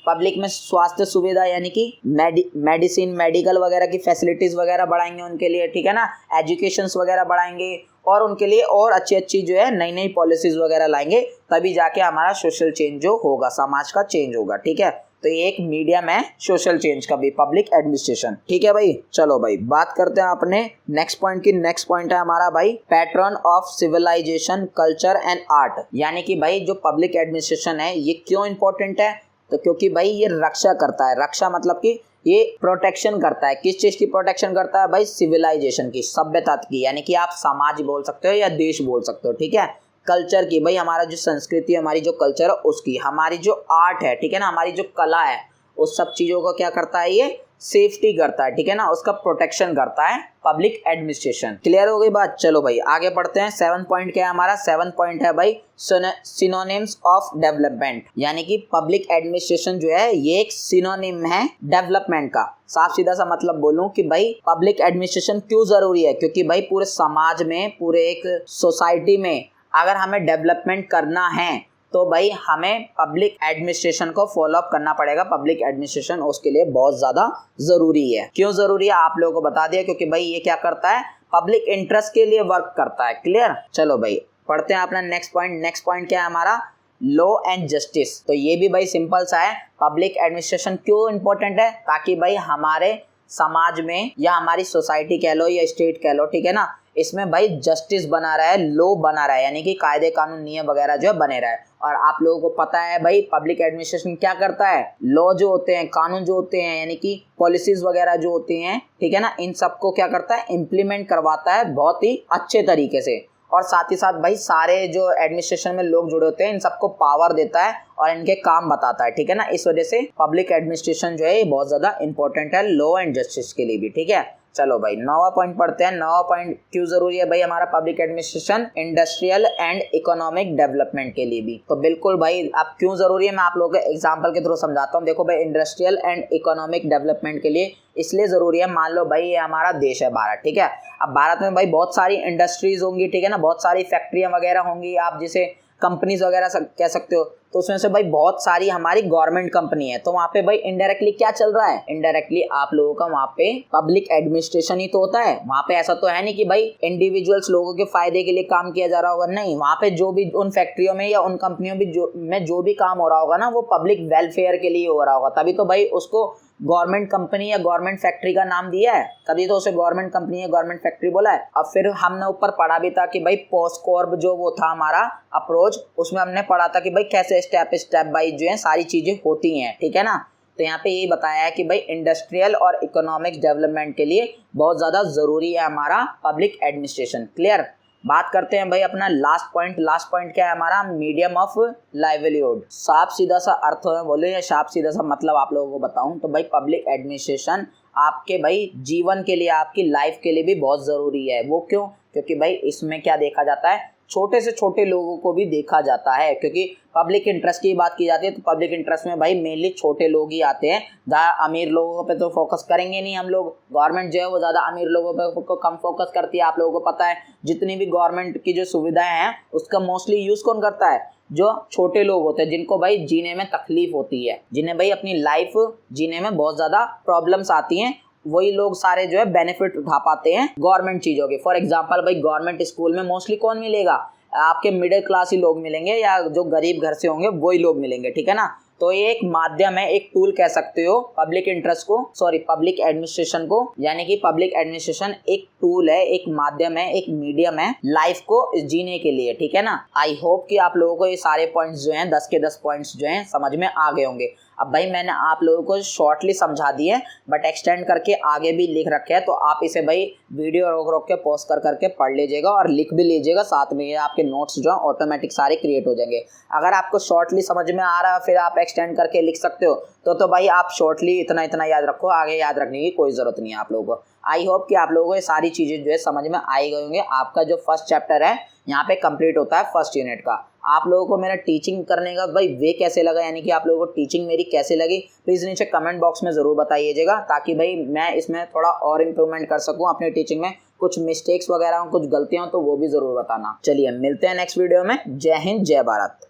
पब्लिक में स्वास्थ्य सुविधा यानी कि मेडिसिन मेडिकल वगैरह की फैसिलिटीज़ वगैरह बढ़ाएंगे उनके लिए। ठीक है ना, एजुकेशंस वगैरह बढ़ाएंगे और उनके लिए और अच्छी अच्छी जो है नई नई पॉलिसीज़ वगैरह लाएंगे, तभी जाके हमारा सोशल चेंज जो होगा, समाज का चेंज होगा। ठीक है, तो ये एक मीडियम है सोशल चेंज का भी, पब्लिक एडमिनिस्ट्रेशन। ठीक है भाई, चलो भाई बात करते हैं अपने नेक्स्ट पॉइंट की। नेक्स्ट पॉइंट है हमारा भाई pattern of civilisation culture and art, यानी कि भाई जो पब्लिक एडमिनिस्ट्रेशन है ये क्यों इंपॉर्टेंट है, तो क्योंकि भाई ये रक्षा करता है। रक्षा मतलब कि ये प्रोटेक्शन करता है। किस चीज़ की प्रोटेक्शन करता है भाई, सिविलाइजेशन की, सभ्यता की, यानी कि आप समाज बोल सकते हो या देश बोल सकते हो। ठीक है, कल्चर की, भाई हमारा जो संस्कृति है, हमारी जो कल्चर है उसकी, हमारी जो आर्ट है, ठीक है ना, हमारी जो कला है, उस सब चीज़ों को क्या करता है, ये सेफ्टी करता है, ठीक है ना, उसका प्रोटेक्शन करता है पब्लिक एडमिनिस्ट्रेशन। क्लियर हो गई बात। चलो भाई आगे पढ़ते हैं। 7 पॉइंट क्या है हमारा? 7 पॉइंट है भाई सिनोनिम्स ऑफ डेवलपमेंट, यानी कि पब्लिक एडमिनिस्ट्रेशन जो है ये एक सिनोनिम है डेवलपमेंट का। साफ सीधा सा मतलब बोलूं कि भाई पब्लिक एडमिनिस्ट्रेशन क्यों जरूरी है, क्योंकि भाई पूरे समाज में, पूरे एक सोसाइटी में अगर हमें डेवलपमेंट करना है तो भाई हमें पब्लिक एडमिनिस्ट्रेशन को फॉलो अप करना पड़ेगा। पब्लिक एडमिनिस्ट्रेशन उसके लिए बहुत ज्यादा जरूरी है। क्यों जरूरी है आप लोगों को बता दिया, क्योंकि भाई ये क्या करता है? पब्लिक इंटरेस्ट के लिए वर्क करता है। क्लियर। चलो भाई पढ़ते हैं अपना नेक्स्ट पॉइंट। नेक्स्ट पॉइंट क्या है हमारा? Law and justice. तो ये भी भाई सिंपल सा है। पब्लिक एडमिनिस्ट्रेशन क्यों इंपॉर्टेंट है? ताकि भाई हमारे समाज में या हमारी सोसाइटी कह लो या स्टेट कह लो, ठीक है ना, इसमें भाई जस्टिस बना रहा है, लॉ बना रहा है, यानी कि कायदे कानून नियम वगैरह जो है बने रहा है। और आप लोगों को पता है भाई पब्लिक एडमिनिस्ट्रेशन क्या करता है? लॉ जो होते हैं, कानून जो होते हैं, यानी कि पॉलिसीज वगैरह जो होती हैं, ठीक है ना, इन सबको क्या करता है? इम्प्लीमेंट करवाता है बहुत ही अच्छे तरीके से। और साथ ही साथ भाई सारे जो एडमिनिस्ट्रेशन में लोग जुड़े होते हैं इन सबको पावर देता है और इनके काम बताता है, ठीक है ना। इस वजह से पब्लिक एडमिनिस्ट्रेशन जो है ये बहुत ज्यादा इंपॉर्टेंट है लॉ एंड जस्टिस के लिए भी, ठीक है। चलो भाई 9वां पॉइंट पढ़ते हैं। 9वां पॉइंट क्यों जरूरी है भाई हमारा public administration? Industrial and economic development के लिए भी। तो बिल्कुल भाई अब क्यों जरूरी है मैं आप लोगों को एग्जांपल के थ्रू समझाता हूँ। देखो भाई इंडस्ट्रियल एंड इकोनॉमिक डेवलपमेंट के लिए इसलिए जरूरी है, मान लो भाई ये हमारा देश है भारत, ठीक है। अब भारत में भाई बहुत सारी इंडस्ट्रीज होंगी, ठीक है ना, बहुत सारी फैक्ट्रियां वगैरह होंगी, आप जिसे कंपनीज वगैरह कह सकते हो। तो उसमें से भाई बहुत सारी हमारी गवर्नमेंट कंपनी है। तो वहाँ पे भाई इनडायरेक्टली क्या चल रहा है? इनडायरेक्टली आप लोगों का वहाँ पे पब्लिक एडमिनिस्ट्रेशन ही तो होता है। वहाँ पे ऐसा तो है नहीं कि भाई इंडिविजुअल्स लोगों के फायदे के लिए काम किया जा रहा होगा, नहीं। वहाँ पे जो भी उन फैक्ट्रियों में या उन कंपनियों में जो भी काम हो रहा होगा ना, वो पब्लिक वेलफेयर के लिए हो रहा होगा। तभी तो भाई उसको गवर्नमेंट कंपनी या गवर्नमेंट फैक्ट्री का नाम दिया है, तभी तो उसे गवर्नमेंट कंपनी या गवर्नमेंट फैक्ट्री बोला है। अब फिर हमने ऊपर पढ़ा भी था कि भाई पोस्टकॉर्प जो वो था हमारा अप्रोच, उसमें हमने पढ़ा था कि भाई कैसे स्टेप बाय जो है सारी चीजें होती हैं, ठीक है ना। तो यहाँ पे यही बताया है कि भाई इंडस्ट्रियल और इकोनॉमिक डेवलपमेंट के लिए बहुत ज्यादा जरूरी है हमारा पब्लिक एडमिनिस्ट्रेशन। क्लियर। बात करते हैं भाई अपना लास्ट पॉइंट। लास्ट पॉइंट क्या है हमारा? Medium of livelihood. साफ सीधा सा अर्थ में बोले या साफ सीधा सा मतलब आप लोगों को बताऊं तो भाई पब्लिक एडमिनिस्ट्रेशन आपके भाई जीवन के लिए, आपकी लाइफ के लिए भी बहुत जरूरी है। वो क्यों? क्योंकि भाई इसमें क्या देखा जाता है, छोटे से छोटे लोगों को भी देखा जाता है। क्योंकि पब्लिक इंटरेस्ट की बात की जाती है तो पब्लिक इंटरेस्ट में भाई मेनली छोटे लोग ही आते हैं। ज़्यादा अमीर लोगों पे तो फोकस करेंगे नहीं हम लोग। गवर्नमेंट जो है वो ज़्यादा अमीर लोगों पे को कम फोकस करती है। आप लोगों को पता है जितनी भी गवर्नमेंट की जो सुविधाएं हैं उसका मोस्टली यूज़ कौन करता है? जो छोटे लोग होते हैं, जिनको भाई जीने में तकलीफ होती है, जिन्हें भाई अपनी लाइफ जीने में बहुत ज़्यादा प्रॉब्लम्स आती हैं, वही लोग सारे जो है बेनिफिट उठा पाते हैं गवर्नमेंट चीज़ों के। फॉर एग्जांपल भाई गवर्नमेंट स्कूल में मोस्टली कौन मिलेगा? आपके मिडिल क्लास ही लोग मिलेंगे या जो गरीब घर से होंगे वही लोग मिलेंगे, ठीक है ना। तो ये एक माध्यम है, एक टूल कह सकते हो पब्लिक इंटरेस्ट को, सॉरी पब्लिक एडमिनिस्ट्रेशन को, यानी कि पब्लिक एडमिनिस्ट्रेशन एक टूल है, एक माध्यम है, एक मीडियम है लाइफ को जीने के लिए, ठीक है ना। आई होप कि आप लोगों को ये सारे पॉइंट्स जो हैं 10 के 10 पॉइंट्स जो हैं समझ में आ गए होंगे। अब भाई मैंने आप लोगों को शॉर्टली समझा दिए बट एक्सटेंड करके आगे भी लिख रखे हैं, तो आप इसे भाई वीडियो रोक रोक के पॉज कर करके पढ़ लीजिएगा और लिख भी लीजिएगा साथ में। आपके नोट्स जो है ऑटोमेटिक सारे क्रिएट हो जाएंगे। अगर आपको शॉर्टली समझ में आ रहा है फिर आप एक्सटेंड करके लिख सकते हो, तो भाई आप शॉर्टली इतना इतना याद रखो, आगे याद रखने की कोई ज़रूरत नहीं है आप लोगों को। आई होप कि आप लोगों को ये सारी चीज़ें जो है समझ में आई गई होंगे। आपका जो फर्स्ट चैप्टर है यहाँ पे कंप्लीट होता है फर्स्ट यूनिट का। आप लोगों को मेरा टीचिंग करने का भाई वे कैसे लगा, यानी कि आप लोगों को टीचिंग मेरी कैसे लगी, प्लीज़ नीचे कमेंट बॉक्स में ज़रूर बताइएगा, ताकि भाई मैं इसमें थोड़ा और इम्प्रूवमेंट कर सकूँ अपनी टीचिंग में। कुछ मिस्टेक्स वगैरह हो, कुछ गलतियाँ हो तो वो भी ज़रूर बताना। चलिए मिलते हैं नेक्स्ट वीडियो में। जय हिंद, जय भारत।